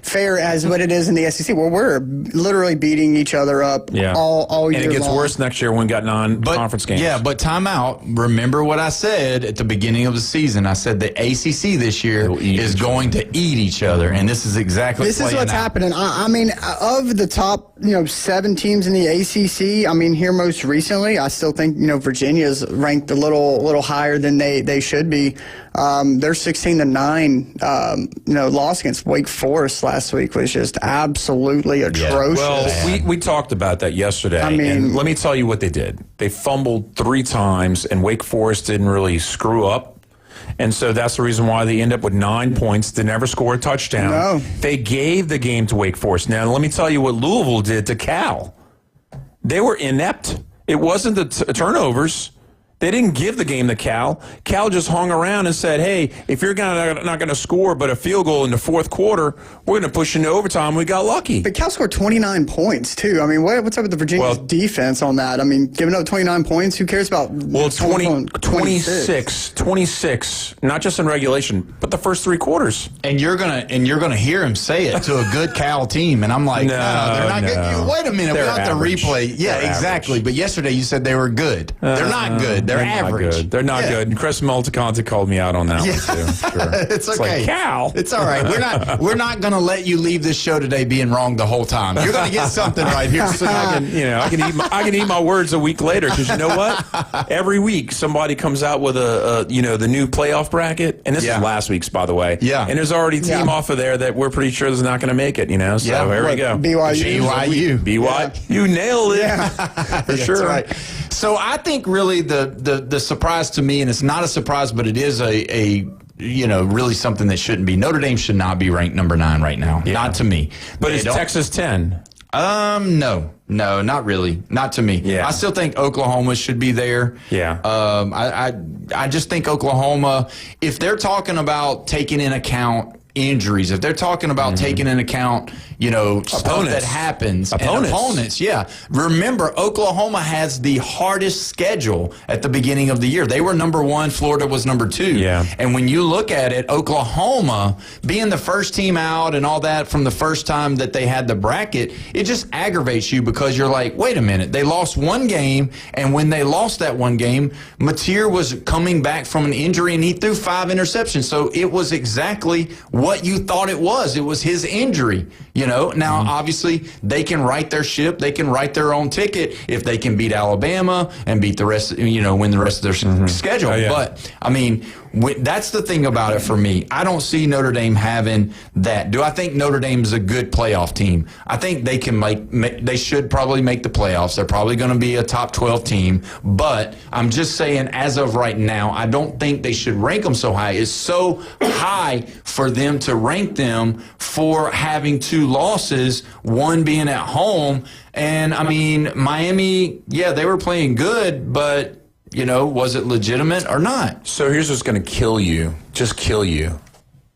Fair as what it is in the SEC. Well, we're literally beating each other up all year long. And it gets worse next year when we got non-conference games. Yeah, but time out. Remember what I said at the beginning of the season. I said the ACC this year is going to eat each other, and this is exactly this is what's happening. I mean, of the top 7 teams in the ACC, I mean, here most recently, I still think Virginia's ranked a little higher than they should be. Their 16-9 loss against Wake Forest last week was just absolutely atrocious. Well, we talked about that yesterday. I mean, and let me tell you what they did. They fumbled 3 times, and Wake Forest didn't really screw up. And so that's the reason why they end up with 9 points. They never score a touchdown. No. They gave the game to Wake Forest. Now, let me tell you what Louisville did to Cal. They were inept. It wasn't the turnovers. They didn't give the game to Cal. Cal just hung around and said, hey, if you're not going to score but a field goal in the fourth quarter, we're going to push into overtime. We got lucky. But Cal scored 29 points, too. I mean, what's up with the Virginia defense on that? I mean, giving up 29 points, who cares about 26, not just in regulation, but the first 3 quarters. And you're gonna hear him say it to a good Cal team, and I'm like, no, they're not good. Wait a minute, we have to replay. Yeah, exactly. Average. But yesterday you said they were good. They're not good. They're average. Good. They're not good. And Chris Multiconti called me out on that one too. Sure. It's okay. Like, Cal. It's all right. We're not going to let you leave this show today being wrong the whole time. You're going to get something right here. So I can eat my words a week later, because you know what? Every week somebody comes out with the new playoff bracket, and this is last week's, by the way. Yeah. And there's already a team off of there that we're pretty sure is not going to make it. So here we go. BYU. You nailed it. Yeah. For sure. Right. So I think really the surprise to me, and it's not a surprise, but it is a really something that shouldn't be. Notre Dame should not be ranked number 9 right now. Yeah. Not to me. But is Texas 10? No, not really. Not to me. Yeah. I still think Oklahoma should be there. Yeah. I just think Oklahoma, if they're talking about taking in account injuries, if they're talking about taking into account, stuff that happens. Opponents, yeah. Remember, Oklahoma has the hardest schedule at the beginning of the year. They were number 1, Florida was number 2. Yeah. And when you look at it, Oklahoma being the first team out and all that from the first time that they had the bracket, it just aggravates you, because you're like, wait a minute, they lost one game, and when they lost that one game, Mateer was coming back from an injury and he threw 5 interceptions. So it was exactly what you thought it was. It was his injury. Now, obviously, they can right their ship. They can write their own ticket if they can beat Alabama and beat the rest, win the rest of their schedule. Oh, yeah. But, I mean, that's the thing about it for me. I don't see Notre Dame having that. Do I think Notre Dame is a good playoff team? I think they can they should probably make the playoffs. They're probably going to be a top 12 team. But I'm just saying, as of right now, I don't think they should rank them so high. It's so high for them to rank them for having 2 losses, one being at home. And, I mean, Miami, they were playing good, but was it legitimate or not? So here's what's going to kill you,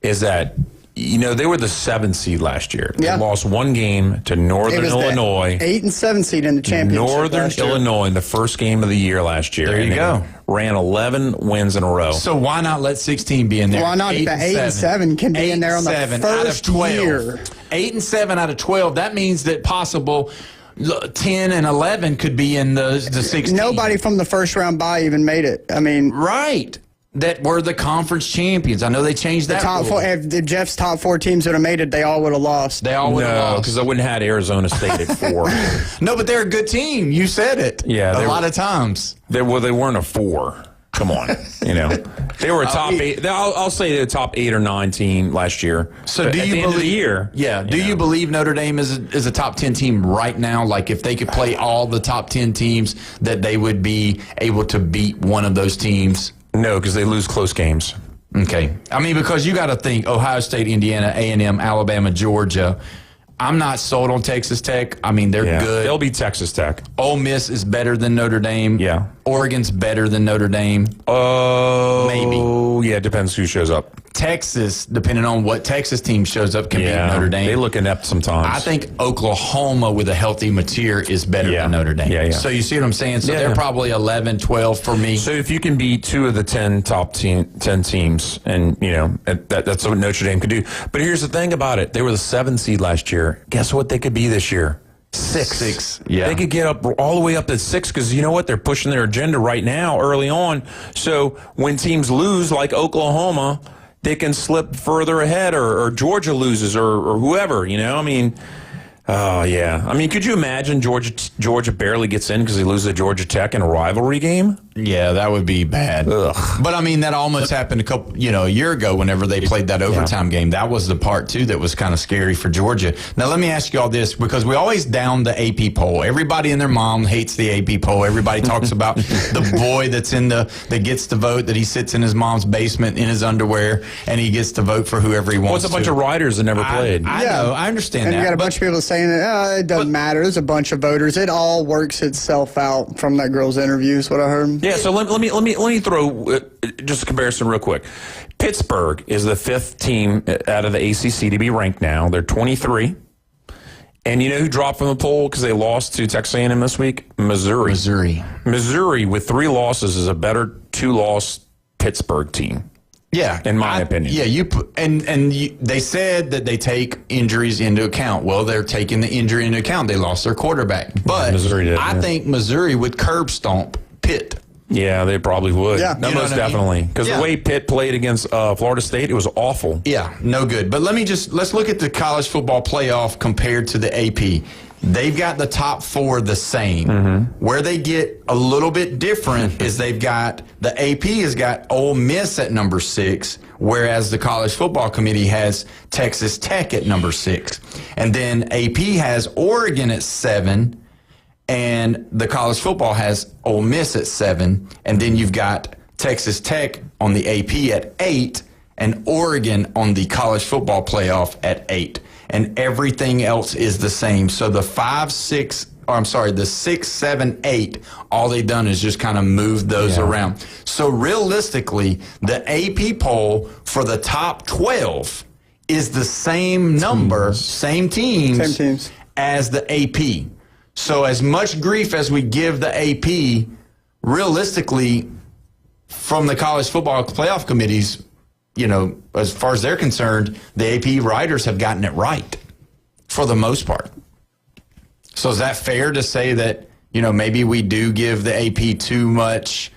is that they were the 7th seed last year. Yeah. They lost one game to Northern Illinois. 8 and 7 seed in the championship. Northern Illinois in the first game of the year last year. There you go. Ran 11 wins in a row. So why not let 16 be in there? Why not? The 8 and 7 can be in there on the first year. 8 and 7 out of 12. That means that possible 10 and 11 could be in the 16. Nobody from the first round bye even made it. I mean, right. That were the conference champions. I know they changed that. If Jeff's top 4 teams would have made it, they all would have lost. They all would have lost. because I wouldn't have had Arizona State at 4. No, but they're a good team. You said it. Yeah, a lot of times. They weren't a 4. Come on, they were a top 8. I'll say they're a top 8 or 9 team last year. So do you believe? The year, you believe Notre Dame is a top 10 team right now? Like if they could play all the top 10 teams, that they would be able to beat one of those teams? No, because they lose close games. Okay, I mean because you got to think Ohio State, Indiana, A&M, Alabama, Georgia. I'm not sold on Texas Tech. I mean, they're good. They'll beat Texas Tech. Ole Miss is better than Notre Dame. Yeah. Oregon's better than Notre Dame. Oh, maybe. Yeah, it depends who shows up. Texas, depending on what Texas team shows up, can beat Notre Dame. They look inept sometimes. I think Oklahoma with a healthy Material is better than Notre Dame. Yeah. So you see what I'm saying? So they're probably 11, 12 for me. So if you can beat 2 of the 10 top 10 teams, and that's what Notre Dame could do. But here's the thing about it: they were the 7th seed last year. Guess what they could be this year? 6. Yeah. They could get up all the way up to 6 because you know what? They're pushing their agenda right now early on. So when teams lose, like Oklahoma, they can slip further ahead, or Georgia loses, or whoever. I mean, oh yeah. I mean, could you imagine Georgia barely gets in because they lose to Georgia Tech in a rivalry game? Yeah, that would be bad. Ugh. But I mean, that almost happened a year ago whenever they played that overtime game. That was the part too that was kind of scary for Georgia. Now let me ask you all this, because we always down the AP poll. Everybody and their mom hates the AP poll. Everybody talks about the boy that gets to vote, that he sits in his mom's basement in his underwear and he gets to vote for whoever he wants. Well, it's a bunch of writers that never played. I know, I understand and that. And you got a bunch of people saying that it doesn't matter. There's a bunch of voters. It all works itself out from that girl's interviews. What I heard. Yeah. So let me throw just a comparison real quick. Pittsburgh is the 5th team out of the ACC to be ranked now. They're 23. And you know who dropped from the poll because they lost to Texas A&M this week? Missouri. Missouri with 3 losses is a better 2-loss Pittsburgh team. Yeah, in my opinion. Yeah, they said that they take injuries into account. Well, they're taking the injury into account. They lost their quarterback, but Missouri did, I think Missouri would curb stomp Pitt. Yeah, they probably would. Yeah, most definitely. Because the way Pitt played against Florida State, it was awful. Yeah, no good. But let's look at the college football playoff compared to the AP. They've got the top 4 the same. Mm-hmm. Where they get a little bit different is the AP has got Ole Miss at number 6, whereas the College Football Committee has Texas Tech at number 6. And then AP has Oregon at 7, and the College Football has Ole Miss at 7. And then you've got Texas Tech on the AP at 8, and Oregon on the College Football Playoff at 8. And everything else is the same. So the 6, 7, 8, all they've done is just kind of move those around. So realistically, the AP poll for the top 12 is the same number, same teams as the AP. So as much grief as we give the AP, realistically, from the College Football Playoff Committees, as far as they're concerned, the AP writers have gotten it right for the most part. So is that fair to say that, maybe we do give the AP too much,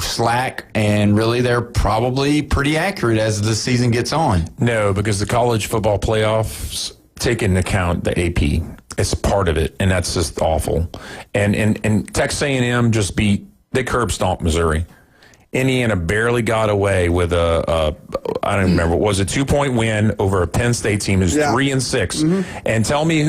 slack, and really they're probably pretty accurate as the season gets on? No, because the college football playoffs take into account the AP. It's part of it, and that's just awful. And Texas A&M they curb stomped Missouri. Indiana barely got away with I don't remember, was a 2-point win over a Penn State team who's 3-6. Mm-hmm. And tell me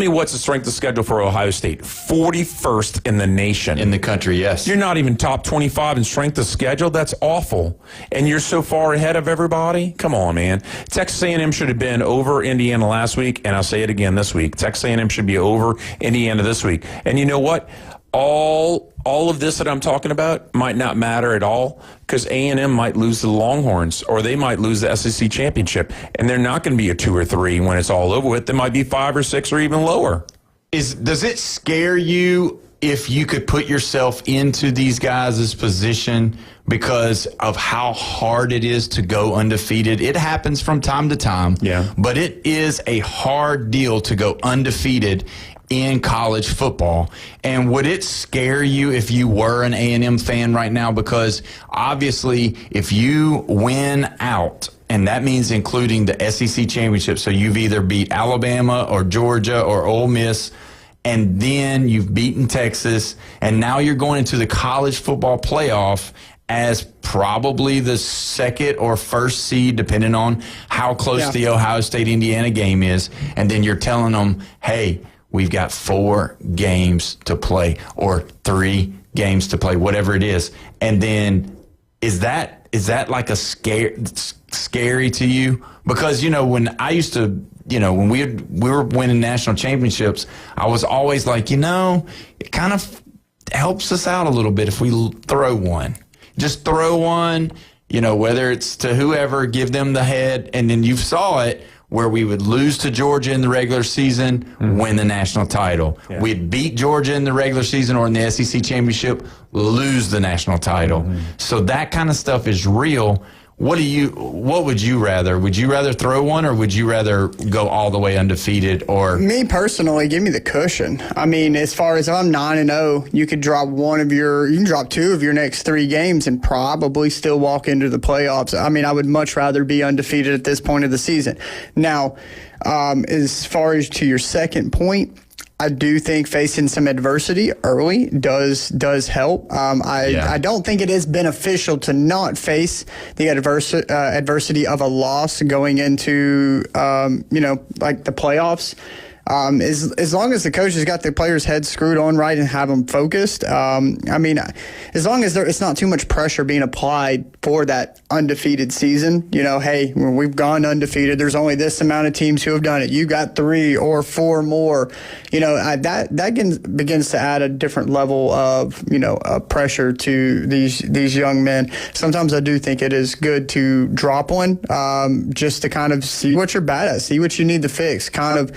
what's the strength of schedule for Ohio State? 41st in the nation. In the country, yes. You're not even top 25 in strength of schedule. That's awful. And you're so far ahead of everybody. Come on, man. Texas A&M should have been over Indiana last week, and I'll say it again this week. Texas A&M should be over Indiana this week. And you know what? all of this that I'm talking about might not matter at all because A&M might lose to the Longhorns or they might lose the SEC championship, and they're not going to be a 2 or 3 when it's all over with. They might be 5 or 6 or even lower. Does it scare you if you could put yourself into these guys' position because of how hard it is to go undefeated? It happens from time to time, but it is a hard deal to go undefeated in college football. And would it scare you if you were an A&M fan right now? Because obviously if you win out, and that means including the SEC championship, so you've either beat Alabama or Georgia or Ole Miss, and then you've beaten Texas, and now you're going into the college football playoff as probably the second or first seed, depending on how close the Ohio State-Indiana game is, and then you're telling them, hey, we've got 4 games to play or 3 games to play, whatever it is. And then is that like a scary to you? Because, when I used to, when we were winning national championships, I was always like, it kind of helps us out a little bit if we throw one. Just throw one, whether it's to whoever, give them the head, and then you saw it where we would lose to Georgia in the regular season, win the national title. Yeah. We'd beat Georgia in the regular season or in the SEC championship, lose the national title. So that kind of stuff is real. What would you rather? Would you rather throw one, or would you rather go all the way undefeated? Or me personally, give me the cushion. I mean, as far as if I'm 9-0, you could drop you can drop 2 of your next 3 games and probably still walk into the playoffs. I mean, I would much rather be undefeated at this point of the season. Now, as far as to your second point, I do think facing some adversity early does help. I don't think it is beneficial to not face the adversity of a loss going into like the playoffs. As long as the coach has got the players' heads screwed on right and have them focused, as long as it's not too much pressure being applied for that undefeated season, hey, we've gone undefeated. There's only this amount of teams who have done it. You got 3 or 4 more. That begins to add a different level of, pressure to these young men. Sometimes I do think it is good to drop one just to kind of see what you're bad at, see what you need to fix, kind of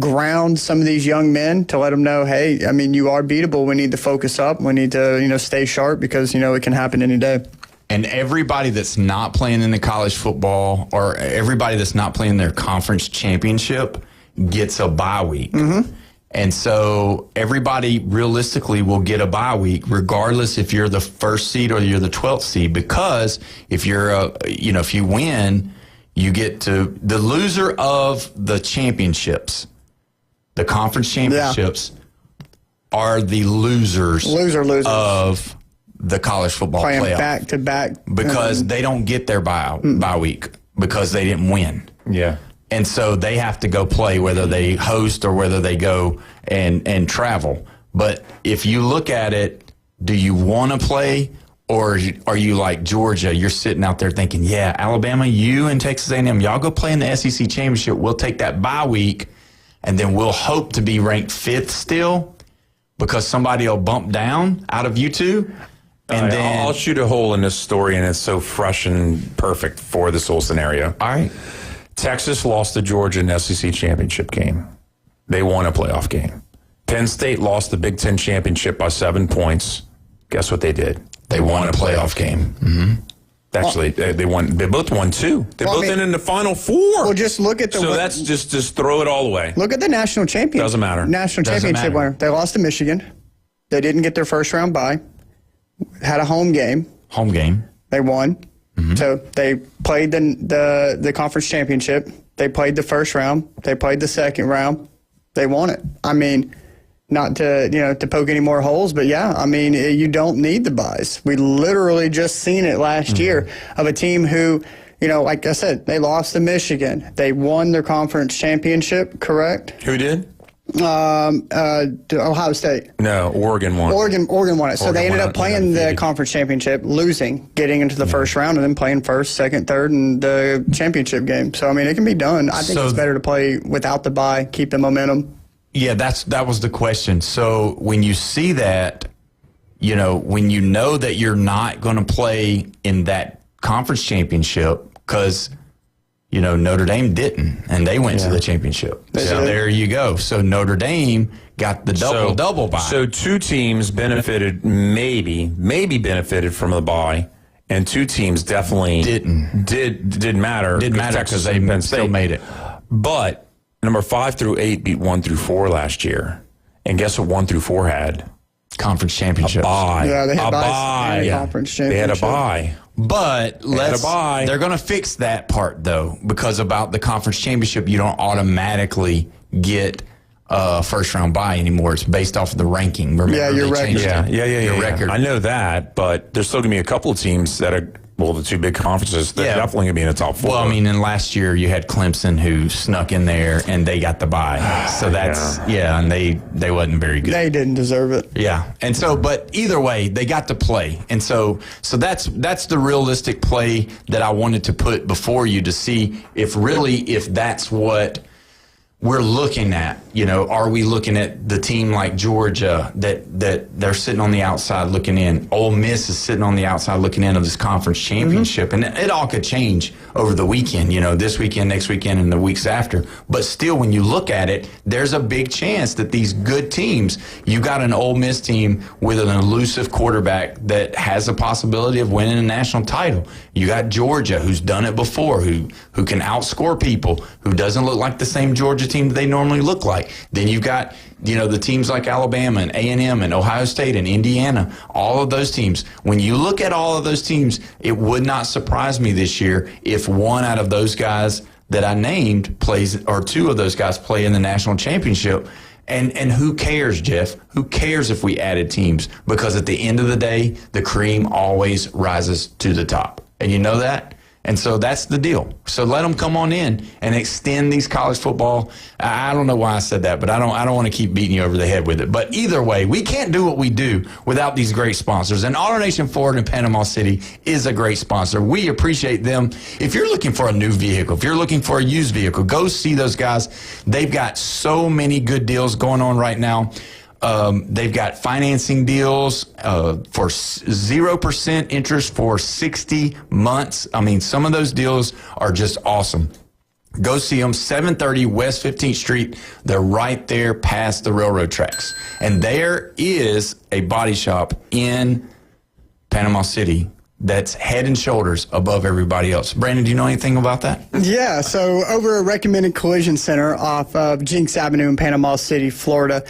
ground some of these young men to let them know, hey, you are beatable. We need to focus up. We need to, stay sharp because, it can happen any day. And everybody that's not playing in the college football or everybody that's not playing their conference championship gets a bye week. And so everybody realistically will get a bye week regardless if you're the 1st seed or you're the 12th seed, because if you're if you win, you get to the loser of the championships, the conference championships, are the losers of the college football playing playoff. Back to back. Because they don't get their bye week because they didn't win. Yeah. And so they have to go play whether they host or whether they go and travel. But if you look at it, do you want to play? Or are you like Georgia? You're sitting out there thinking, yeah, Alabama, you and Texas A&M, y'all go play in the SEC championship. We'll take that bye week, and then we'll hope to be ranked 5th still because somebody will bump down out of you two. And then I'll shoot a hole in this story, and it's so fresh and perfect for this whole scenario. All right. Texas lost to Georgia in the SEC championship game. They won a playoff game. Penn State lost the Big Ten championship by 7 points. Guess what they did? They won a playoff game. Actually, they won. They both won 2. They both ended in the Final 4. Well, just look at the. So that's just throw it all away. Look at the national champion. Doesn't matter. National championship winner. They lost to Michigan. They didn't get their first round bye. Had a home game. They won. So they played the conference championship. They played the first round. They played the second round. They won it. Not to poke any more holes, but you don't need the buys. We literally just seen it last year of a team who, like I said, they lost to Michigan. They won their conference championship, correct? Who did? Ohio State. No, Oregon won. Oregon won it. So they ended up playing the conference championship, losing, getting into the first round, and then playing first, second, third, and the championship game. So, it can be done. I think it's better to play without the bye, keep the momentum. Yeah, that was the question. So when you see that, when you know that you're not going to play in that conference championship because, Notre Dame didn't, and they went to the championship. So there you go. So Notre Dame got the double bye. So two teams benefited, maybe benefited from the bye, and two teams definitely didn't matter. Didn't matter because they still made it. But number 5 through 8 beat 1 through 4 last year, and guess what 1 through 4 had? Conference championships. A bye. Yeah, they had a bye. Conference championship. They had a bye. But they're going to fix that part, though, because about the conference championship, you don't automatically get a first-round bye anymore. It's based off of the ranking. Remember, your record. Your record. I know that, but there's still going to be a couple of teams that are, the two big conferences, they're definitely going to be in the top 4. Well, I mean, and last year you had Clemson who snuck in there, and they got the bye. So that's, and they wasn't very good. They didn't deserve it. Yeah. And so, but either way, they got to play. And so that's the realistic play that I wanted to put before you to see if that's what we're looking at. Are we looking at the team like Georgia that they're sitting on the outside looking in? Ole Miss is sitting on the outside looking in of this conference championship. And it all could change over the weekend, this weekend, next weekend, and the weeks after. But still, when you look at it, there's a big chance that these good teams, you got an Ole Miss team with an elusive quarterback that has a possibility of winning a national title. You got Georgia, who's done it before, who can outscore people, who doesn't look like the same Georgia team that they normally look like. Then you've got, the teams like Alabama and A&M and Ohio State and Indiana, all of those teams. When you look at all of those teams, it would not surprise me this year if one out of those guys that I named plays, or two of those guys play in the national championship. And who cares, Jeff? Who cares if we added teams? Because at the end of the day, the cream always rises to the top. And you know that? And so that's the deal. So let them come on in and extend these college football. I don't know why I said that, but I don't want to keep beating you over the head with it. But either way, we can't do what we do without these great sponsors. And AutoNation Ford in Panama City is a great sponsor. We appreciate them. If you're looking for a new vehicle, if you're looking for a used vehicle, go see those guys. They've got so many good deals going on right now. They've got financing deals for 0% interest for 60 months. I mean, some of those deals are just awesome. Go see them, 730 West 15th Street. They're right there past the railroad tracks. And there is a body shop in Panama City that's head and shoulders above everybody else. Brandon, do you know anything about that? Yeah, so over at Recommended Collision Center off of Jinx Avenue in Panama City, Florida,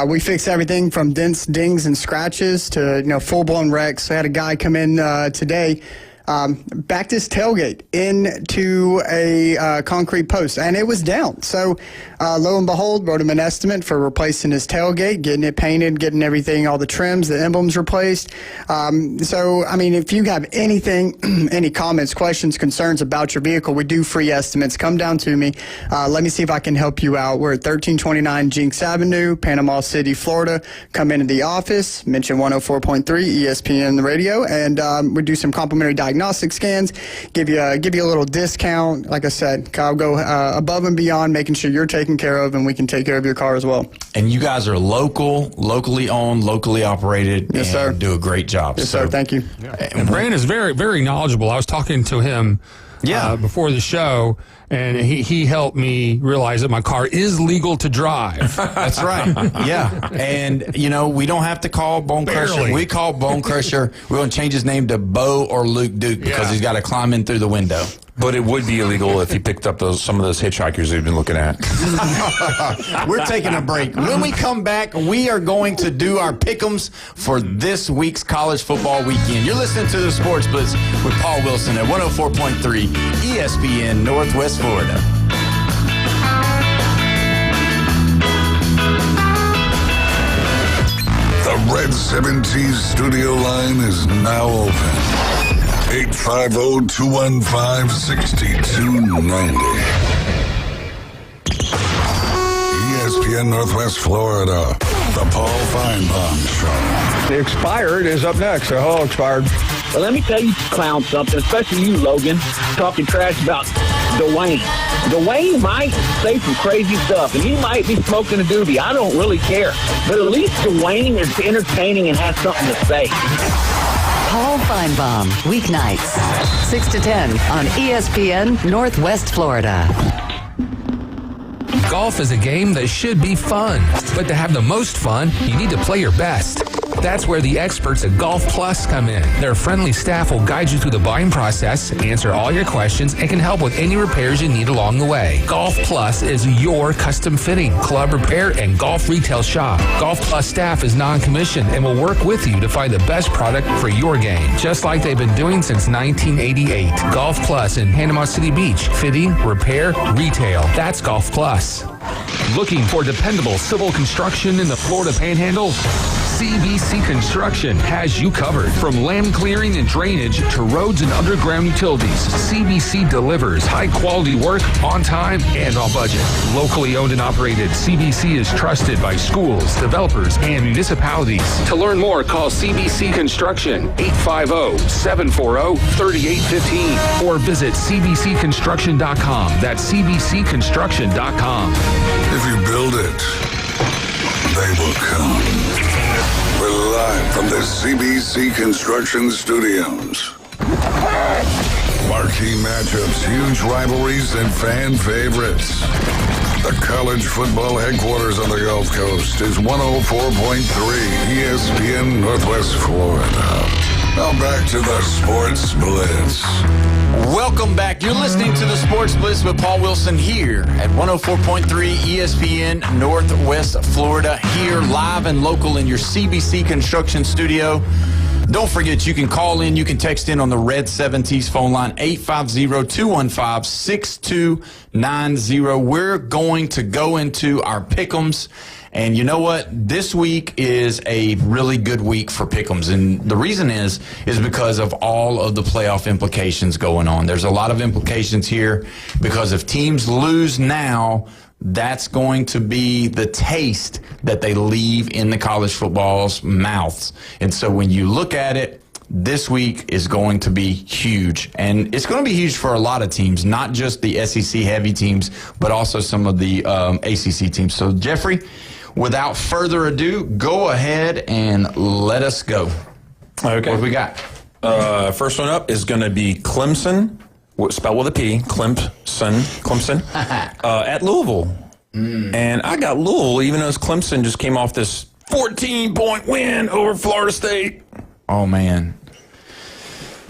we fix everything from dents, dings, and scratches to full-blown wrecks. I had a guy come in today, backed his tailgate into a concrete post, and it was down. So lo and behold, wrote him an estimate for replacing his tailgate, getting it painted, getting everything, all the trims, the emblems replaced. So, I mean, if you have anything, any comments, questions, concerns about your vehicle, we do free estimates. Come down to me. Let me see if I can help you out. We're at 1329 Jinx Avenue, Panama City, Florida. Come into the office, mention 104.3 ESPN radio, and we do some complimentary diagnostic scans, give you a little discount. Like I said, I'll go above and beyond, making sure you're taken care of, and we can take care of your car as well. And you guys are locally owned, locally operated, yes, sir. Do a great job. Yes, sir. Thank you. Yeah. And Brandon is very, very knowledgeable. I was talking to him before the show, and he helped me realize that my car is legal to drive. That's right. Yeah. And, we don't have to call Bone Crusher. We call Bone Crusher. We're going to change his name to Bo or Luke Duke because he's got to climb in through the window. But it would be illegal if he picked up some of those hitchhikers we've been looking at. We're taking a break. When we come back, we are going to do our pick'ems for this week's college football weekend. You're listening to the Sports Blitz with Paul Wilson at 104.3 ESPN Northwest Florida. The Red 70s studio line is now open. 850-215-6290. ESPN Northwest Florida. The Paul Feinbaum Show. The expired is up next. The whole expired. Well, let me tell you clown something, especially you, Logan, talking trash about Dwayne. Dwayne might say some crazy stuff, and he might be smoking a doobie. I don't really care. But at least Dwayne is entertaining and has something to say. Paul Feinbaum, weeknights, 6 to 10 on ESPN Northwest Florida. Golf is a game that should be fun, but to have the most fun, you need to play your best. That's where the experts at Golf Plus come in. Their friendly staff will guide you through the buying process, answer all your questions, and can help with any repairs you need along the way. Golf Plus is your custom fitting, club repair, and golf retail shop. Golf Plus staff is non-commissioned and will work with you to find the best product for your game, just like they've been doing since 1988. Golf Plus in Panama City Beach. Fitting, repair, retail. That's Golf Plus. Looking for dependable civil construction in the Florida Panhandle? CBC Construction has you covered. From land clearing and drainage to roads and underground utilities, CBC delivers high-quality work on time and on budget. Locally owned and operated, CBC is trusted by schools, developers, and municipalities. To learn more, call CBC Construction 850-740-3815 or visit cbcconstruction.com. That's cbcconstruction.com. If you build it, they will come. We're live from the CBC Construction Studios. Marquee matchups, huge rivalries, and fan favorites. The college football headquarters on the Gulf Coast is 104.3 ESPN Northwest Florida. Now back to the Sports Blitz. Welcome back. You're listening to the Sports Blitz with Paul Wilson here at 104.3 ESPN Northwest Florida, here live and local in your CBC Construction Studio. Don't forget, you can call in, you can text in on the Red 70s phone line, 850-215-6290. We're going to go into our pick'ems. And you know what? This week is a really good week for pick'ems. And the reason is because of all of the playoff implications going on. There's a lot of implications here because if teams lose now, that's going to be the taste that they leave in the college football's mouths. And so when you look at it, this week is going to be huge. And it's going to be huge for a lot of teams, not just the SEC heavy teams, but also some of the ACC teams. So, Jeffrey, without further ado, go ahead and let us go. Okay. What do we got? First one up is going to be Clemson, spelled with a P, Clemson, at Louisville. And I got Louisville, even though Clemson just came off this 14-point win over Florida State. Oh, man.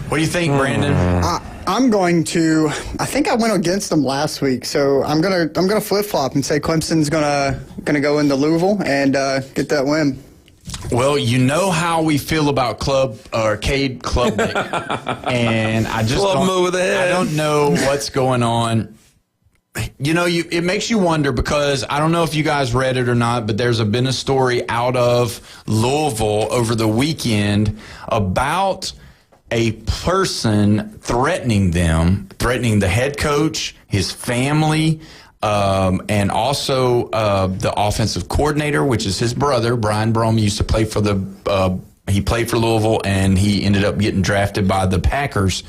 What do you think, Brandon? I'm going to. I think I went against them last week, so I'm gonna flip flop and say Clemson's gonna go into Louisville and get that win. Well, you know how we feel about Cade Klubnik, and I just I don't know what's going on. You know, it makes you wonder because I don't know if you guys read it or not, but there's been a story out of Louisville over the weekend about a person threatening the head coach, his family, and also the offensive coordinator, which is his brother. Brian Brom used to play for he played for Louisville, and he ended up getting drafted by the Packers.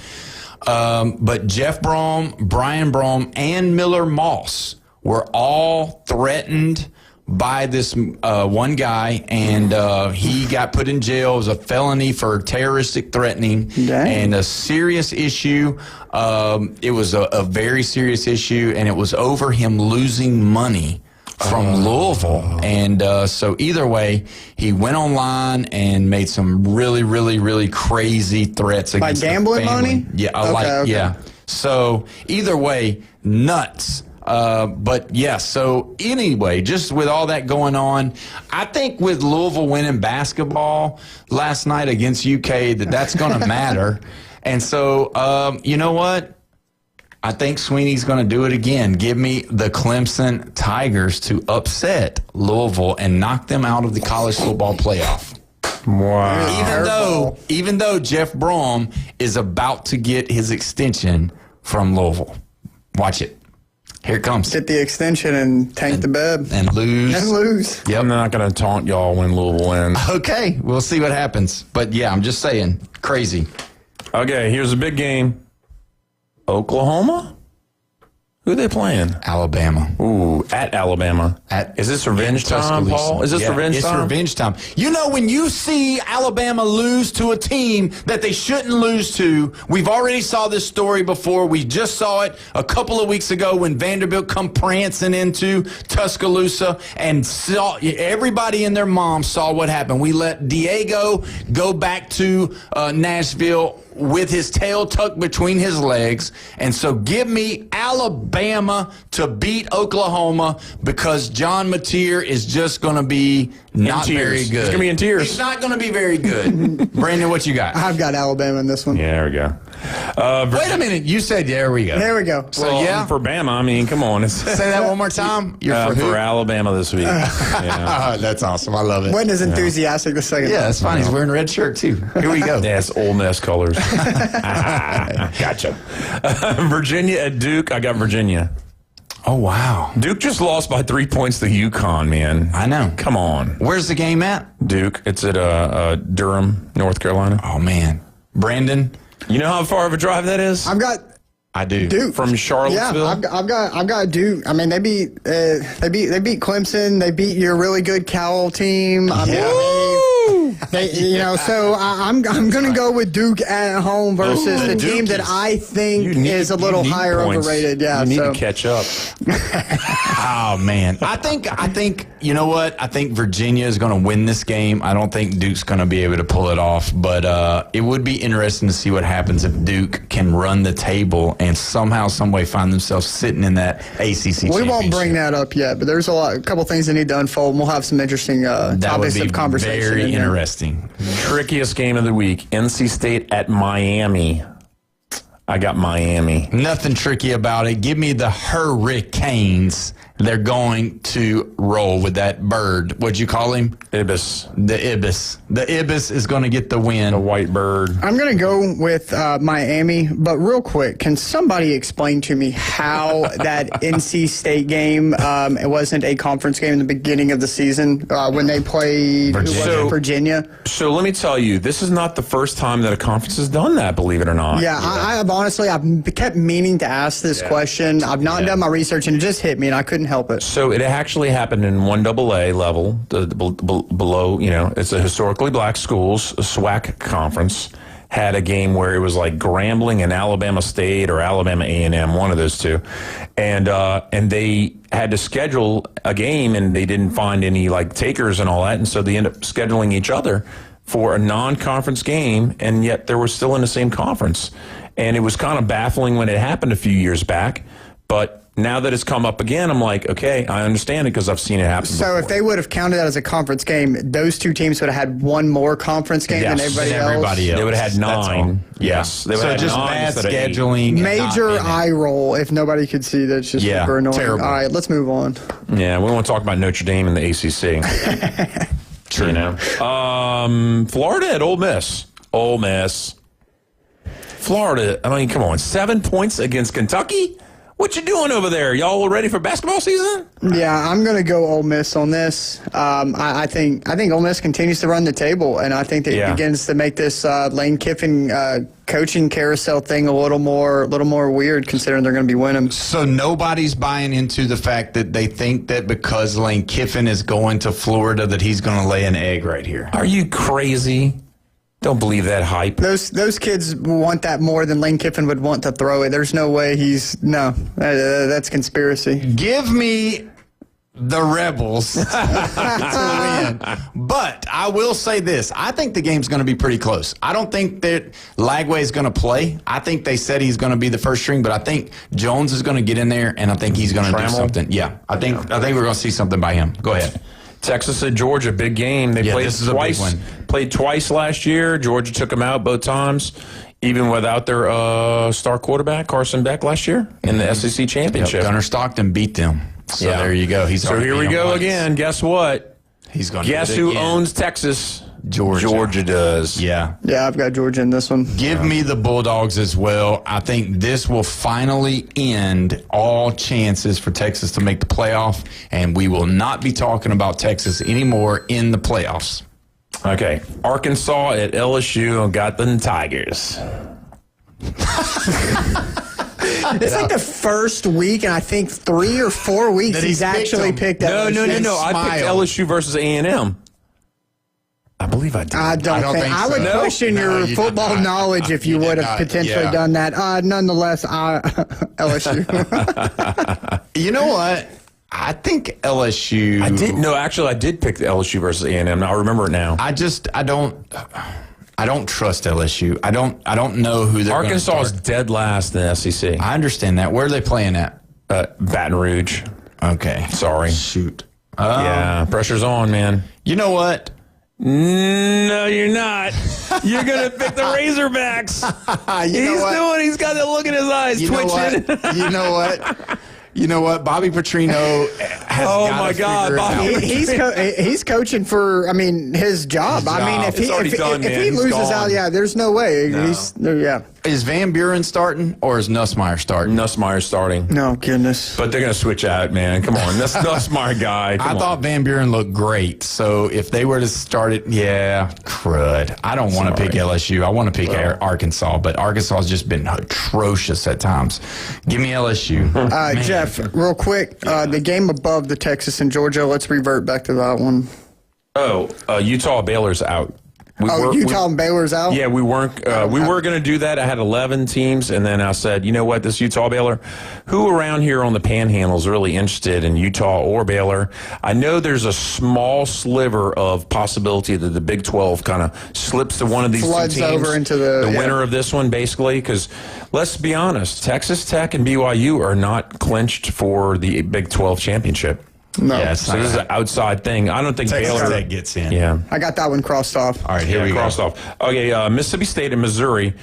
But Jeff Brom, Brian Brom, and Miller Moss were all threatened by this one guy, and he got put in jail. It was a felony for terroristic threatening and a serious issue. It was a very serious issue, and it was over him losing money from Louisville. And so either way, he went online and made some really, really, really crazy threats against by gambling money? Yeah, okay. Yeah. So either way, nuts. But yeah, so anyway, just with all that going on, I think with Louisville winning basketball last night against UK, that's going to matter. And so, you know what? I think Sweeney's going to do it again. Give me the Clemson Tigers to upset Louisville and knock them out of the college football playoff. Wow. Even though Jeff Brom is about to get his extension from Louisville. Watch it. Here it comes. Get the extension and tank the bed. And lose. And lose. Yep. I'm not going to taunt y'all when Louisville wins. Okay, we'll see what happens. But, yeah, I'm just saying, crazy. Okay, here's a big game. Oklahoma? Who are they playing? Alabama. Ooh, at Alabama. Is this revenge time, Paul? Is this revenge time? It's revenge time. You know, when you see Alabama lose to a team that they shouldn't lose to, we've already saw this story before. We just saw it a couple of weeks ago when Vanderbilt come prancing into Tuscaloosa and saw everybody and their mom saw what happened. We let Diego go back to Nashville with his tail tucked between his legs. And so give me Alabama to beat Oklahoma because John Mateer is just going to be not very good. He's going to be in tears. He's not going to be very good. Brandon, what you got? I've got Alabama in this one. Yeah, there we go. Wait a minute. You said there we go. There we go. So, well, yeah. For Bama, I mean, come on. Say that one more time. You're for Alabama this week. Yeah. That's awesome. I love it. Wasn't as enthusiastic the second Yeah, time. that's fine. He's wearing a red shirt, too. Here we go. Yeah, it's Ole Miss colors. Gotcha. Virginia at Duke. I got Virginia. Oh, wow. Duke just lost by 3 points to UConn, man. I know. Come on. Where's the game at? Duke. It's at Durham, North Carolina. Oh, man. Brandon? You know how far of a drive that is? I do. Duke from Charlottesville. Yeah, I've got Duke. I mean, they beat Clemson. They beat your really good Cal team. I mean, so I'm going to go with Duke at home versus the team that I think is a little higher overrated. Yeah, you need to catch up. Oh man, I think you know what? I think Virginia is going to win this game. I don't think Duke's going to be able to pull it off, but it would be interesting to see what happens if Duke can run the table and somehow, some way, find themselves sitting in that ACC. We won't bring that up yet, but there's a couple things that need to unfold. And we'll have some interesting topics of conversation. Very interesting. Trickiest game of the week: NC State at Miami. I got Miami. Nothing tricky about it. Give me the Hurricanes. They're going to roll with that bird. What'd you call him? Ibis. The Ibis. The Ibis is going to get the win. The white bird. I'm going to go with Miami, but real quick, can somebody explain to me how that NC State game, it wasn't a conference game in the beginning of the season when they played Virginia? So let me tell you, this is not the first time that a conference has done that, believe it or not. Yeah, I've honestly kept meaning to ask this question. I've not done my research, and it just hit me, and I couldn't help it. So it actually happened in 1AA level, below, it's a historically black schools, a SWAC conference, had a game where it was like Grambling and Alabama State or Alabama A&M, one of those two. And they had to schedule a game, and they didn't find any takers and all that. And so they ended up scheduling each other for a non-conference game, and yet they were still in the same conference. And it was kind of baffling when it happened a few years back, but now that it's come up again, I'm like, okay, I understand it because I've seen it happen before. If they would have counted that as a conference game, those two teams would have had one more conference game than everybody else. They would have had 9. Yes. They would have just bad scheduling. Major eye roll if nobody could see. That's just super annoying. Terrible. All right, let's move on. Yeah, we want to talk about Notre Dame and the ACC. True. Florida at Ole Miss. Ole Miss. Florida, I mean, come on. 7 points against Kentucky? What you doing over there? Y'all ready for basketball season? Yeah, I'm going to go Ole Miss on this. I think Ole Miss continues to run the table, and I think that it begins to make this Lane Kiffin coaching carousel thing a little more weird, considering they're going to be winning. So nobody's buying into the fact that they think that because Lane Kiffin is going to Florida that he's going to lay an egg right here. Are you crazy? Don't believe that hype. Those kids want that more than Lane Kiffin would want to throw it. There's no way that's conspiracy. Give me the Rebels to win. But I will say this. I think the game's going to be pretty close. I don't think that Lagway is going to play. I think they said he's going to be the first string, but I think Jones is going to get in there, and I think he's going to do something. Yeah, I think we're going to see something by him. Go ahead. Texas at Georgia, big game. They played twice. Played twice last year. Georgia took them out both times, even without their star quarterback Carson Beck last year in the SEC championship. Gunnar Stockton beat them. So there you go. So here we go again. Guess what? He's going. Guess who owns Texas? Georgia does. Yeah. Yeah, I've got Georgia in this one. Give me the Bulldogs as well. I think this will finally end all chances for Texas to make the playoff, and we will not be talking about Texas anymore in the playoffs. Okay. Arkansas at LSU got the Tigers. It's like the first week, and I think 3 or 4 weeks he's actually picked LSU. No. I picked LSU versus A&M. I believe I did. I don't think I would question your football knowledge if you would have potentially done that. Nonetheless, LSU. You know what? I think LSU. I did pick the LSU versus A&M. I remember it now. I don't trust LSU. I don't know who they're. Arkansas is dead last in the SEC. I understand that. Where are they playing at? Baton Rouge. Okay. Sorry. Shoot. Yeah, pressure's on, man. You know what? No, you're not. You're gonna pick the Razorbacks. He's got that look in his eyes twitching. You know what? Bobby Petrino has he's coaching for, his job. If he loses out, there's no way. No. Is Van Buren starting or is Nussmeier starting? Nussmeier's starting. No, goodness. But they're going to switch out, man. Come on. That's Nussmeier guy. I thought Van Buren looked great. So if they were to start it, crud. I don't want to pick LSU. I want to pick Arkansas, but Arkansas has just been atrocious at times. Give me LSU. Jeff, real quick, the game above the Texas and Georgia, let's revert back to that one. Utah Baylor's out. Utah and Baylor's out? Yeah, we weren't. We were going to do that. I had 11 teams, and then I said, you know what, this Utah Baylor, who around here on the Panhandle is really interested in Utah or Baylor? I know there's a small sliver of possibility that the Big 12 kind of slips to one of these floods two teams, over into the winner of this one, basically. Because let's be honest, Texas Tech and BYU are not clinched for the Big 12 championship. No. So this is an outside thing. I don't think Texas Baylor gets in. Yeah. I got that one crossed off. All right, here we crossed go. off. Okay, Mississippi State and Missouri.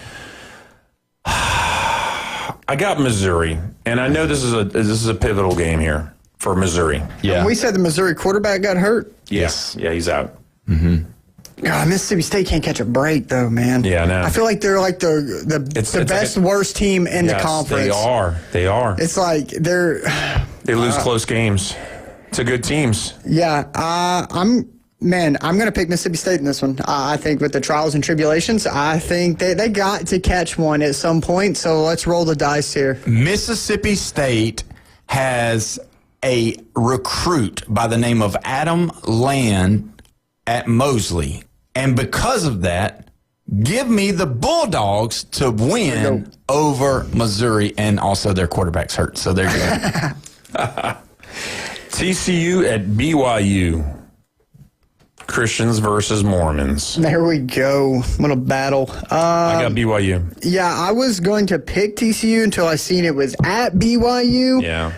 I got Missouri, and I know this is a pivotal game here for Missouri. Yeah. We said the Missouri quarterback got hurt. Yes. Yeah, he's out. Mm-hmm. God, Mississippi State can't catch a break, though, man. Yeah, I know. I feel like they're like the best, worst team in the conference. They are. It's like they lose close games to good teams. Yeah, I'm going to pick Mississippi State in this one. I think with the trials and tribulations, I think they got to catch one at some point, so let's roll the dice here. Mississippi State has a recruit by the name of Adam Land at Mosley, and because of that, give me the Bulldogs to win over Missouri, and also their quarterback's hurt, so there you go. TCU at BYU. Christians versus Mormons. There we go. What a battle. I got BYU. Yeah, I was going to pick TCU until I seen it was at BYU. Yeah.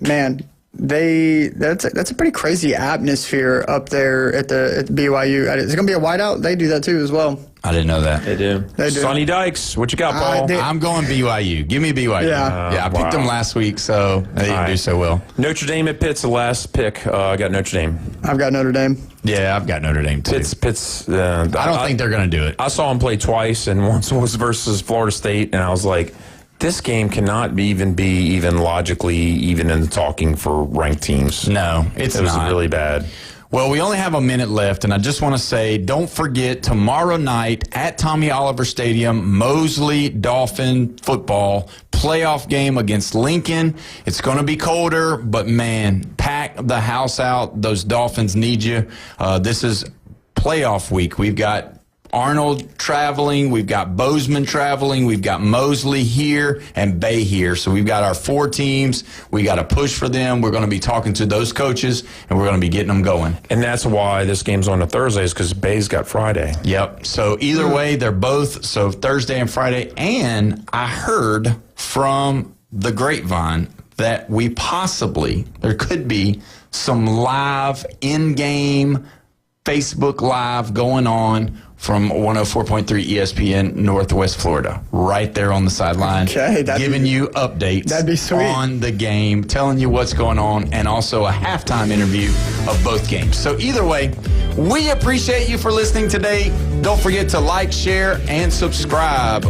Man, that's a pretty crazy atmosphere up there at the BYU. It's going to be a whiteout. They do that too as well. I didn't know that. They do. Sonny Dykes, what you got, Paul? I'm going BYU. Give me BYU. Yeah, I picked them last week, so they didn't do so well. Notre Dame at Pitt's the last pick. I got Notre Dame. I've got Notre Dame. Yeah, I've got Notre Dame too. Pitt's. I don't think they're going to do it. I saw them play twice, and once was versus Florida State, and I was like, this game cannot be even logically even in the talking for ranked teams. No, it was really bad. Well, we only have a minute left, and I just want to say, don't forget, tomorrow night at Tommy Oliver Stadium, Mosley Dolphin football playoff game against Lincoln. It's going to be colder, but, man, pack the house out. Those Dolphins need you. This is playoff week. We've got Arnold traveling, we've got Bozeman traveling, we've got Mosley here and Bay here. So we've got our 4 teams. We got to push for them. We're going to be talking to those coaches, and we're going to be getting them going. And that's why this game's on a Thursday, is because Bay's got Friday. Yep. So either way, they're both, so Thursday and Friday. And I heard from the grapevine that there could be some live in-game Facebook Live going on from 104.3 ESPN Northwest Florida, right there on the sideline, giving you updates on the game, telling you what's going on, and also a halftime interview of both games. So either way, we appreciate you for listening today. Don't forget to like, share, and subscribe.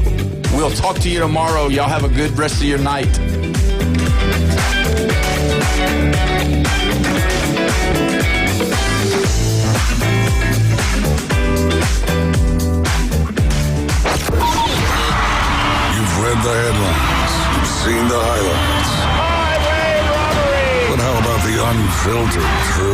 We'll talk to you tomorrow. Y'all have a good rest of your night. Read the headlines. You've seen the highlights. Highway robbery! But how about the unfiltered truth?